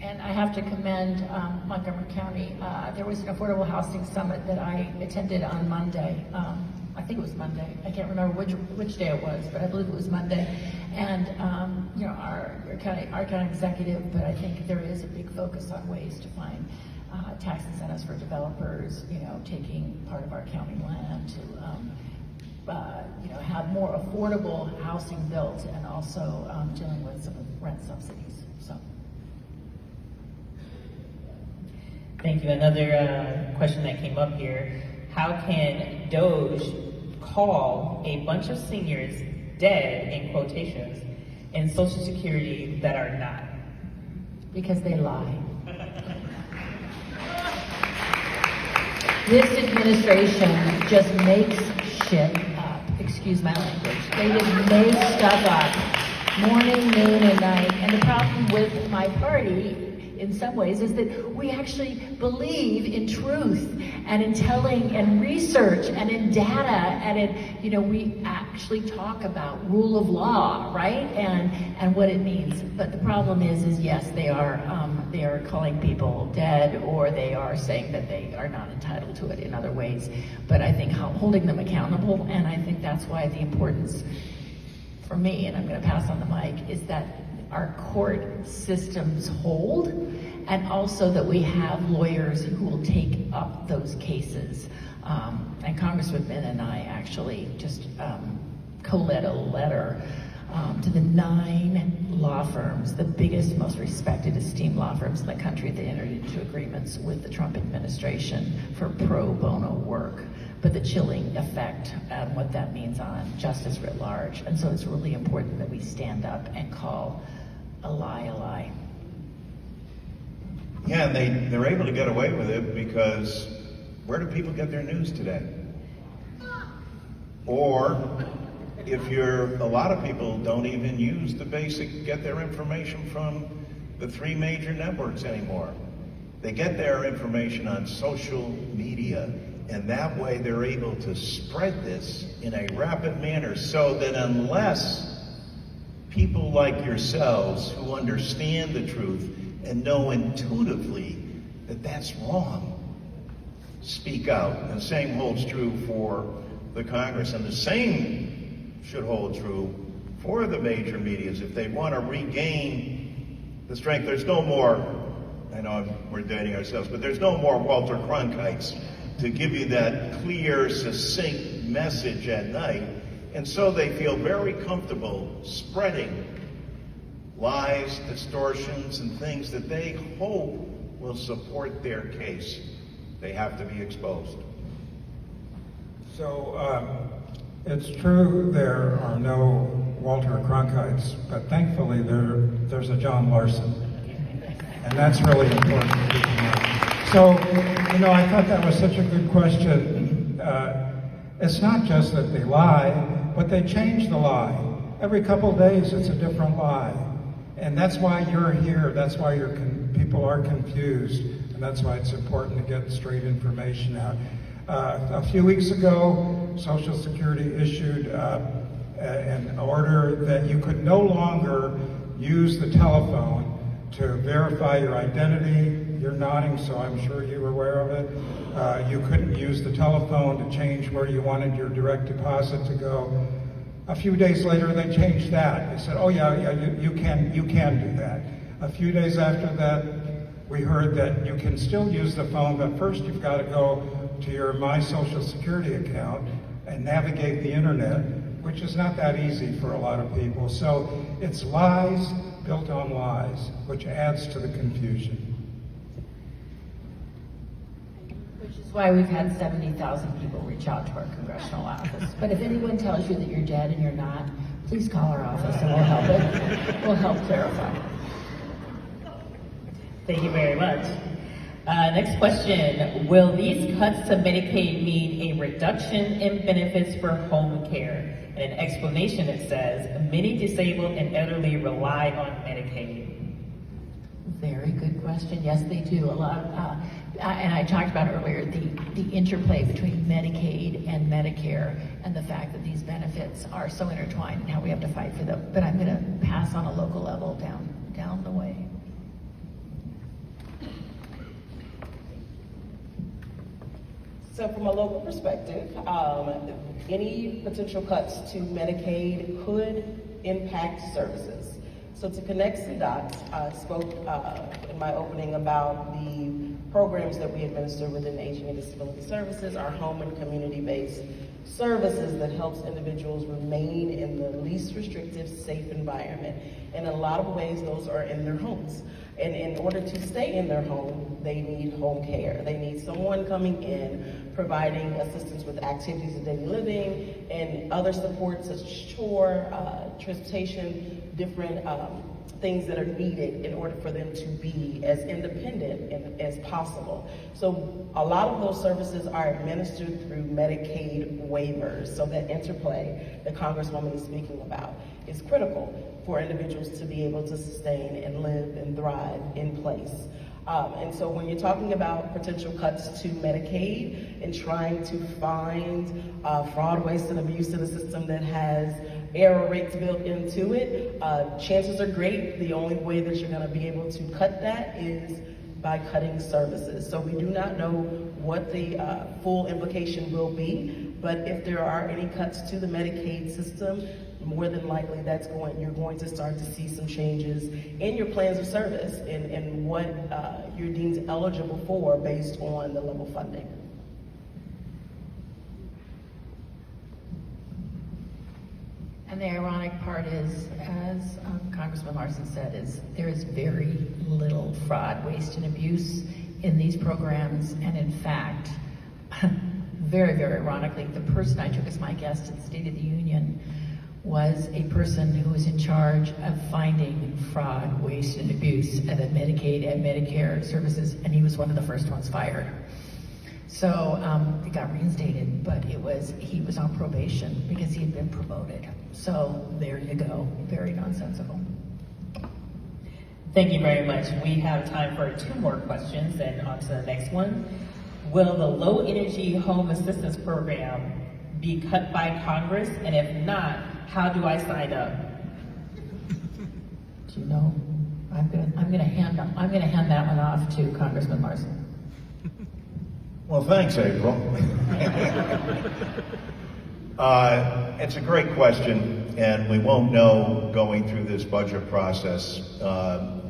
And I have to commend Montgomery County. There was an affordable housing summit that I attended on Monday. I think it was Monday. I can't remember which day it was, but I believe it was Monday. And our county executive, but I think there is a big focus on ways to find tax incentives for developers, taking part of our county land to have more affordable housing built, and also dealing with some of the rent subsidies. So. Thank you. Another question that came up here. How can DOGE call a bunch of seniors dead, in quotations, in Social Security that are not? Because they lie. This administration just makes shit up. Excuse my language. They just make stuff up. Morning, noon, and night. And the problem with my party, in some ways, is that we actually believe in truth and in telling and research and in data and in, we actually talk about rule of law, right? And what it means. But the problem is yes, they are calling people dead, or they are saying that they are not entitled to it in other ways. But I think holding them accountable, and I think that's why the importance for me, and I'm going to pass on the mic, is that our court systems hold, and also that we have lawyers who will take up those cases. And Congresswoman and I actually just co-led a letter to the 9 law firms, the biggest, most respected, esteemed law firms in the country, that entered into agreements with the Trump administration for pro bono work, but the chilling effect and what that means on justice writ large. And so it's really important that we stand up and call a lie a lie. Yeah, and they're able to get away with it because where do people get their news today? Or a lot of people don't even use get their information from the 3 major networks anymore. They get their information on social media, And that way they're able to spread this in a rapid manner, so that unless people like yourselves who understand the truth and know intuitively that that's wrong, speak out. And the same holds true for the Congress, and the same should hold true for the major medias if they want to regain the strength. There's no more, I know we're dating ourselves, but there's no more Walter Cronkites to give you that clear, succinct message at night. And so they feel very comfortable spreading lies, distortions, and things that they hope will support their case. They have to be exposed. So it's true there are no Walter Cronkites, but thankfully there's a John Larson. And that's really important to keep in mind. So, I thought that was such a good question. It's not just that they lie, but they change the lie. Every couple of days it's a different lie. And that's why you're here. That's why people are confused. And that's why it's important to get straight information out. A few weeks ago, Social Security issued an order that you could no longer use the telephone to verify your identity. You're nodding, so I'm sure you're aware of it. You couldn't use the telephone to change where you wanted your direct deposit to go. A few days later, they changed that. They said, oh yeah, you can do that. A few days after that, we heard that you can still use the phone, but first you've got to go to your My Social Security account and navigate the internet, which is not that easy for a lot of people. So it's lies built on lies, which adds to the confusion. Which is why we've had 70,000 people reach out to our congressional office. But if anyone tells you that you're dead and you're not, please call our office and we'll help it. We'll help clarify. Thank you very much. Next question. Will these cuts to Medicaid mean a reduction in benefits for home care? And an explanation, it says, many disabled and elderly rely on Medicaid. Very good question. Yes, they do. A lot, and I talked about earlier the interplay between Medicaid and Medicare, and the fact that these benefits are so intertwined and how we have to fight for them. But I'm going to pass on a local level down the way. So from a local perspective, any potential cuts to Medicaid could impact services. So to connect some dots, I spoke in my opening about the programs that we administer within Aging and Disability Services, our home and community-based services that helps individuals remain in the least restrictive, safe environment. In a lot of ways, those are in their homes. And in order to stay in their home, they need home care. They need someone coming in, providing assistance with activities of daily living and other supports such as chore, transportation, different things that are needed in order for them to be as independent as possible. So a lot of those services are administered through Medicaid waivers. So that interplay that Congresswoman is speaking about is critical for individuals to be able to sustain and live and thrive in place. And so when you're talking about potential cuts to Medicaid and trying to find fraud, waste, and abuse in a system that has error rates built into it, chances are great the only way that you're going to be able to cut that is by cutting services. So we do not know what the full implication will be, but if there are any cuts to the Medicaid system, more than likely you're going to start to see some changes in your plans of service and what you're deemed eligible for based on the level funding. And the ironic part is, as Congressman Larson said, is there is very little fraud, waste, and abuse in these programs. And in fact, very, very ironically, the person I took as my guest at the State of the Union was a person who was in charge of finding fraud, waste, and abuse at the Medicaid and Medicare services, and he was one of the first ones fired. So it got reinstated, but he was on probation because he had been promoted. So there you go, very nonsensical. Thank you very much. We have time for 2 more questions and on to the next one. Will the low energy home assistance program be cut by Congress? And if not, how do I sign up? Do you know? I'm gonna hand that one off to Congressman Larson. Well, thanks, April. It's a great question, and we won't know going through this budget process.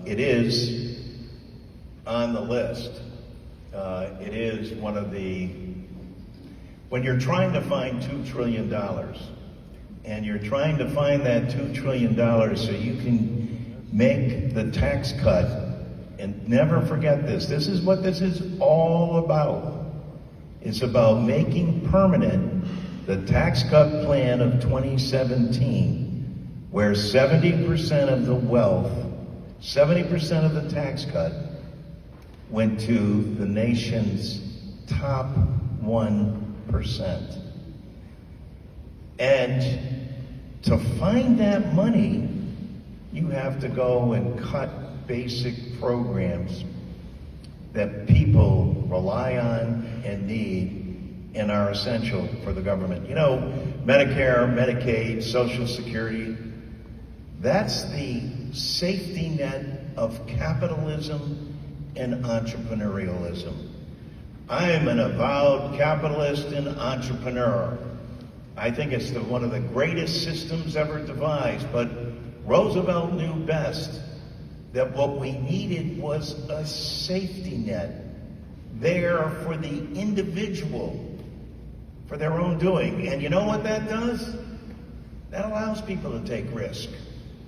It is on the list. It is one of the, when you're trying to find $2 trillion, and you're trying to find that $2 trillion so you can make the tax cut, and never forget this is what this is all about. It's about making permanent the tax cut plan of 2017, where 70% of the wealth, 70% of the tax cut went to the nation's top 1%. And to find that money, you have to go and cut basic programs that people rely on and need and are essential for the government. You know, Medicare, Medicaid, Social Security, that's the safety net of capitalism and entrepreneurialism. I am an avowed capitalist and entrepreneur. I think it's one of the greatest systems ever devised, but Roosevelt knew best that what we needed was a safety net there for the individual, for their own doing. And you know what that does? That allows people to take risk.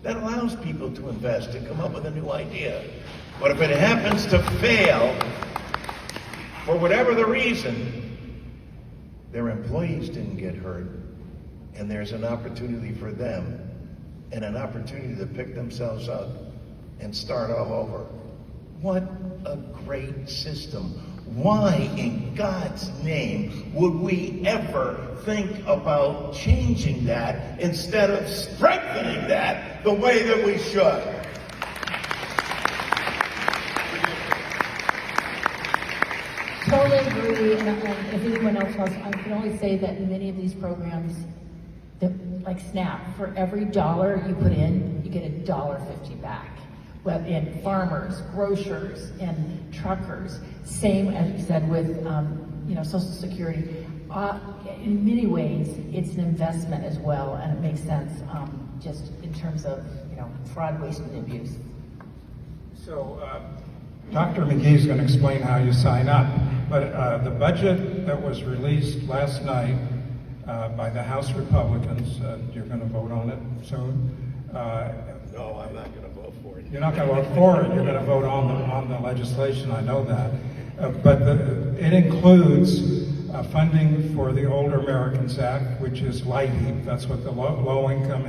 That allows people to invest and come up with a new idea. But if it happens to fail, for whatever the reason, their employees didn't get hurt, and there's an opportunity for them and an opportunity to pick themselves up and start all over. What a great system. Why in God's name would we ever think about changing that instead of strengthening that the way that we should? Totally agree, and if anyone else wants, I can only say that in many of these programs, like SNAP, for every $1 you put in, you get $1.50 back. But in farmers, grocers, and truckers, same as you said with Social Security. In many ways, it's an investment as well, and it makes sense just in terms of fraud, waste, and abuse. So Dr. McGee's going to explain how you sign up, but the budget that was released last night by the House Republicans, you're going to vote on it soon. No, I'm not going to vote for it. You're not going to vote for it. You're going to vote on the legislation. I know that. But it includes funding for the Older Americans Act, which is light heat. That's what the low-income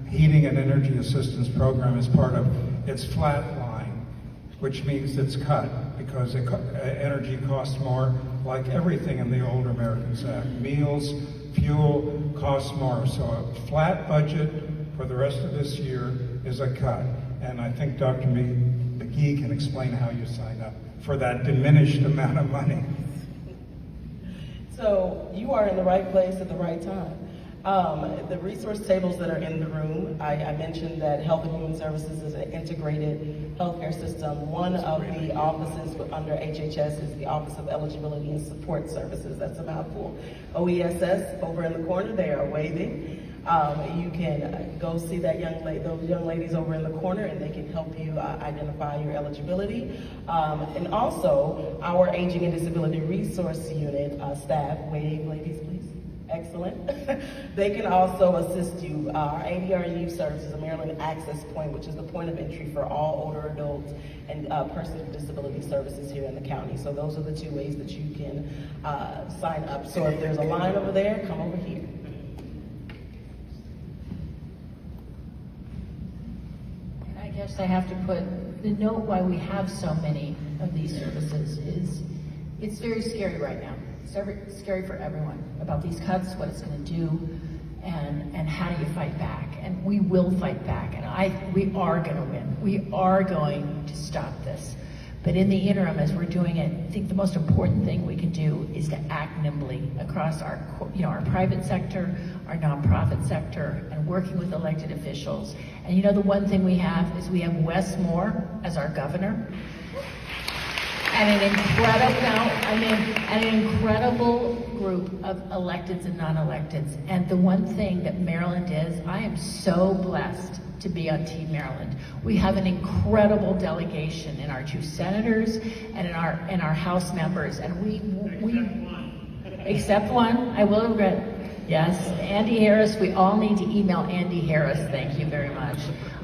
heating and energy assistance program is part of. It's flat line, which means it's cut because energy costs more, like everything in the Older Americans Act. Meals, fuel costs more. So a flat budget for the rest of this year is a cut. And I think Dr. McGee can explain how you sign up for that diminished amount of money. So you are in the right place at the right time. The resource tables that are in the room, I mentioned that Health and Human Services is an integrated healthcare system. One of the offices under HHS is the Office of Eligibility and Support Services. That's a mouthful. OESS, over in the corner, they are waving. You can go see those young ladies over in the corner, and they can help you identify your eligibility. And also, our Aging and Disability Resource Unit staff, wave, ladies, please. Excellent. They can also assist you. Our ADR Youth Services, a Maryland Access Point, which is the point of entry for all older adults and persons with disability services here in the county. So those are the two ways that you can sign up. So if there's a line over there, come over here. I guess I have to put the note why we have so many of these services is it's very scary right now. It's scary for everyone about these cuts, what it's going to do, and how do you fight back? And we will fight back, and we are going to win. We are going to stop this. But in the interim, as we're doing it, I think the most important thing we can do is to act nimbly across our, our private sector, our nonprofit sector, and working with elected officials. And the one thing we have is we have Wes Moore as our governor. And an incredible group of electeds and non-electeds. And the one thing that Maryland is, I am so blessed to be on Team Maryland. We have an incredible delegation in our 2 senators and in our House members. And except one, I will regret. Yes, Andy Harris. We all need to email Andy Harris. Thank you very much.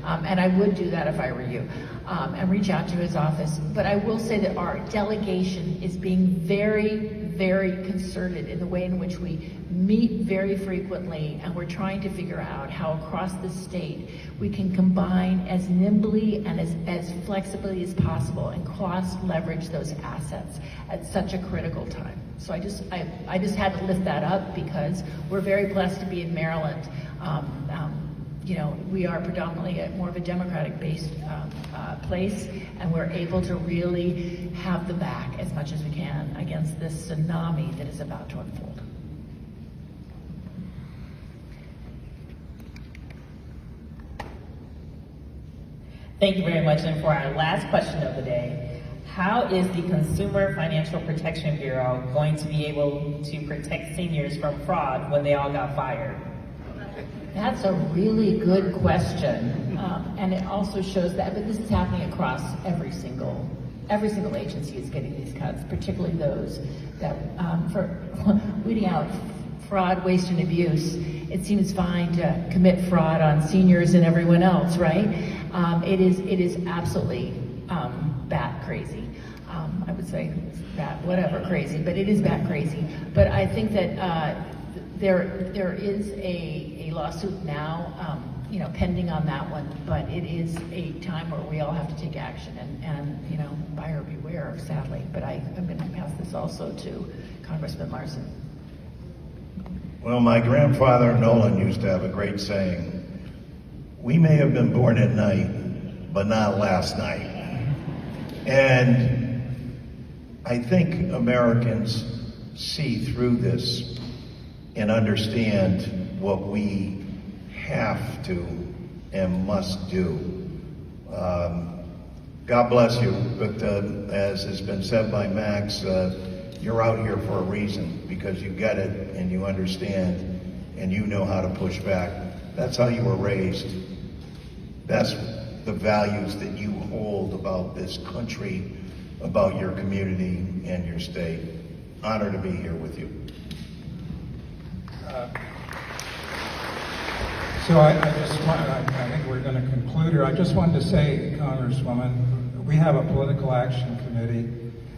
And I would do that if I were you, and reach out to his office. But I will say that our delegation is being very, very concerted in the way in which we meet very frequently, and we're trying to figure out how across the state we can combine as nimbly and as flexibly as possible and cross-leverage those assets at such a critical time. So I just had to lift that up because we're very blessed to be in Maryland. We are predominantly more of a Democratic-based place, and we're able to really have the back as much as we can against this tsunami that is about to unfold. Thank you very much. And for our last question of the day, how is the Consumer Financial Protection Bureau going to be able to protect seniors from fraud when they all got fired? That's a really good question, and it also shows that. But this is happening across every single agency is getting these cuts, particularly those that for weeding out fraud, waste, and abuse. It seems fine to commit fraud on seniors and everyone else, right? It is absolutely bat crazy. I would say bat whatever crazy, but it is bat crazy. But I think that there is a lawsuit now, pending on that one. But it is a time where we all have to take action, and buyer beware, sadly. But I'm going to pass this also to Congressman Larson. Well, my grandfather Nolan used to have a great saying: "We may have been born at night, but not last night." And I think Americans see through this and understand what we have to and must do. God bless you, but as has been said by Max, you're out here for a reason, because you get it and you understand and you know how to push back. That's how you were raised. That's the values that you hold about this country, about your community and your state. Honor to be here with you. So I think we're going to conclude here. I just wanted to say, Congresswoman, we have a political action committee,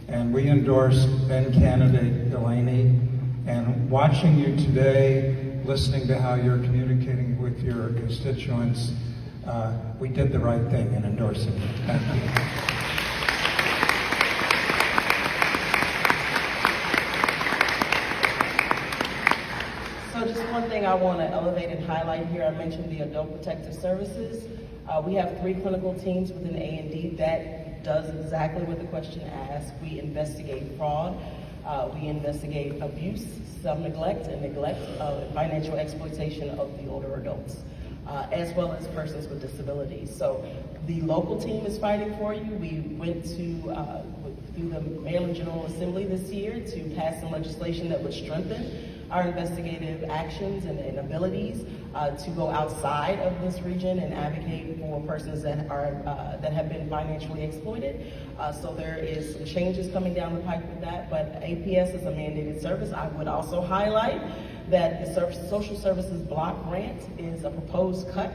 and we endorsed then candidate Delaney. And watching you today, listening to how you're communicating with your constituents, we did the right thing in endorsing you. Thank you. So just one thing I want to elevate and highlight here, I mentioned the Adult Protective Services. We have 3 clinical teams within A&D that does exactly what the question asked. We investigate fraud, we investigate abuse, self-neglect, and neglect of financial exploitation of the older adults, as well as persons with disabilities. So the local team is fighting for you. We went through the Maryland General Assembly this year to pass some legislation that would strengthen our investigative actions and abilities to go outside of this region and advocate for persons that have been financially exploited. So there is some changes coming down the pipe with that, but APS is a mandated service. I would also highlight that the Social Services Block Grant is a proposed cut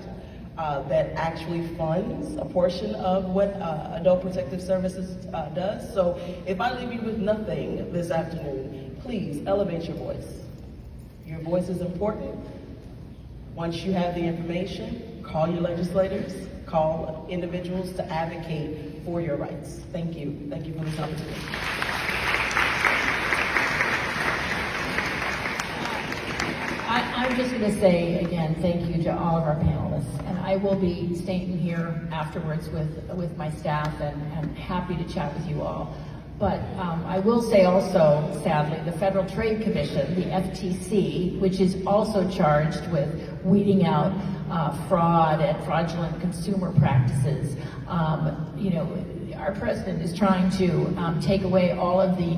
that actually funds a portion of what Adult Protective Services does. So if I leave you with nothing this afternoon, please elevate your voice. Your voice is important. Once you have the information, call your legislators, call individuals to advocate for your rights. Thank you. Thank you for this opportunity. I'm just going to say again, thank you to all of our panelists, and I will be staying here afterwards with my staff and happy to chat with you all. But I will say also, sadly, the Federal Trade Commission, the FTC, which is also charged with weeding out fraud and fraudulent consumer practices, our president is trying to take away all of the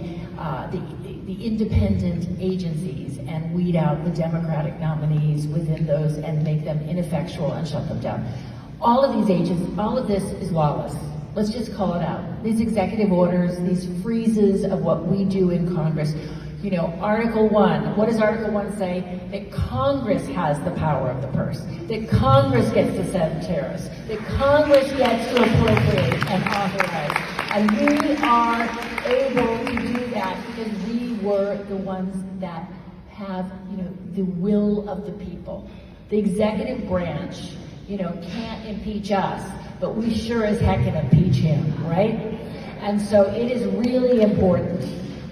independent agencies and weed out the Democratic nominees within those and make them ineffectual and shut them down. All of these agencies, all of this is lawless. Let's just call it out. These executive orders, these freezes of what we do in Congress. Article 1, what does Article 1 say? That Congress has the power of the purse, that Congress gets to send tariffs, that Congress gets to appropriate and authorize. And we are able to do that because we were the ones that have, the will of the people. The executive branch, can't impeach us, but we sure as heck can impeach him, right? And so it is really important.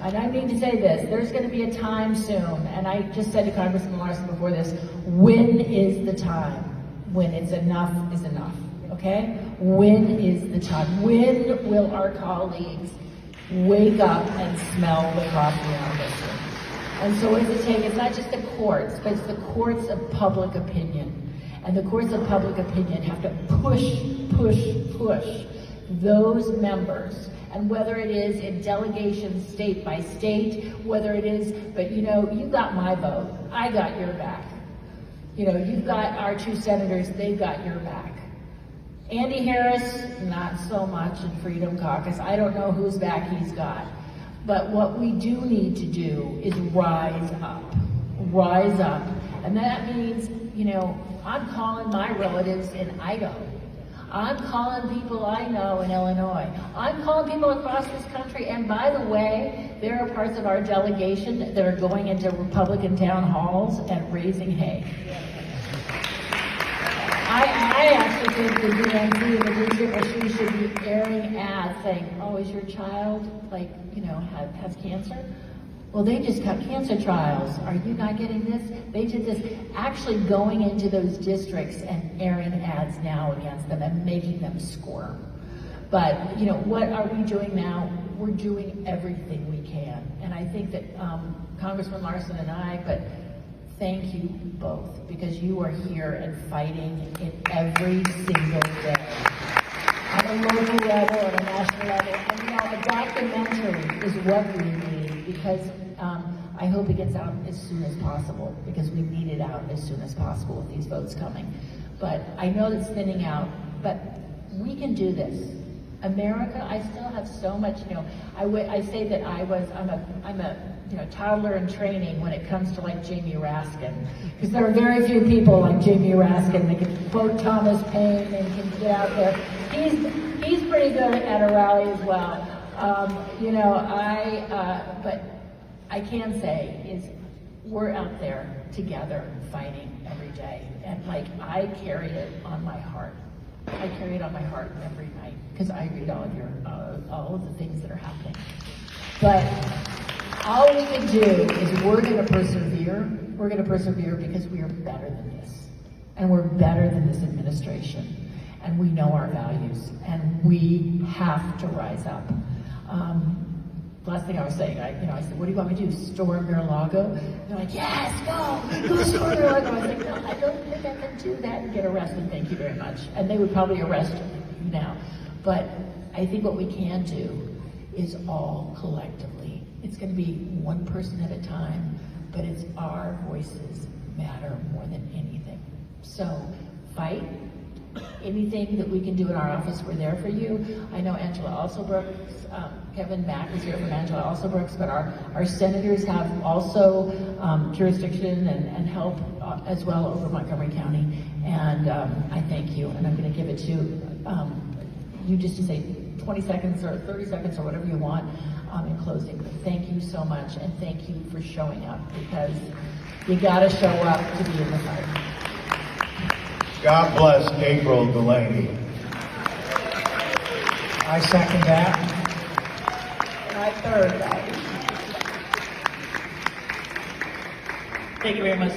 And I mean to say this, there's going to be a time soon, and I just said to Congressman Larson before this, when is the time when it's enough is enough, okay? When is the time? When will our colleagues wake up and smell the coffee around this room? And so what does it take? It's not just the courts, but it's the courts of public opinion. And the courts of public opinion have to push those members. And whether it is in delegations state by state, whether it is, but you got my vote, I got your back. You've got our 2 senators, they've got your back. Andy Harris, not so much in Freedom Caucus. I don't know whose back he's got. But what we do need to do is rise up. Rise up. And that means, I'm calling my relatives in Idaho. I'm calling people I know in Illinois. I'm calling people across this country. And by the way, there are parts of our delegation that are going into Republican town halls and raising hay. I actually think the DNC and the DCCC should be airing ads saying, oh, is your child, has cancer? Well, they just got cancer trials. Are you not getting this? They did this, actually going into those districts and airing ads now against them and making them squirm. But, what are we doing now? We're doing everything we can. And I think that Congressman Larson and I, but thank you both, because you are here and fighting it every single day. At a local level, at a national level. And a documentary is what we need, because I hope it gets out as soon as possible, because we need it out as soon as possible with these votes coming. But I know it's thinning out, but we can do this. America, I still have so much, I say that I'm a toddler in training when it comes to Jamie Raskin, because there are very few people like Jamie Raskin that can quote Thomas Paine and can get out there. He's pretty good at a rally as well. But I can say is we're out there together fighting every day, and I carry it on my heart. I carry it on my heart every night because I read all of the things that are happening. But all we can do is we're going to persevere. We're going to persevere because we are better than this, and we're better than this administration, and we know our values, and we have to rise up. Last thing I was saying, I said, what do you want me to do, storm Mar-a-Lago? They're like, yes, go storm Mar-a-Lago. I was like, no, I don't think I can do that and get arrested, thank you very much. And they would probably arrest you now. But I think what we can do is all collectively. It's going to be one person at a time, but it's our voices matter more than anything. So fight. Anything that we can do in our office, we're there for you. I know Angela Alsobrooks, Kevin Mack is here from Angela Alsobrooks, but our senators have also jurisdiction and help as well over Montgomery County. And I thank you, and I'm going to give it to you just to say 20 seconds or 30 seconds or whatever you want in closing. But thank you so much, and thank you for showing up, because you got to show up to be in the fight. God bless April Delaney. I second that. And I third that. Thank you very much.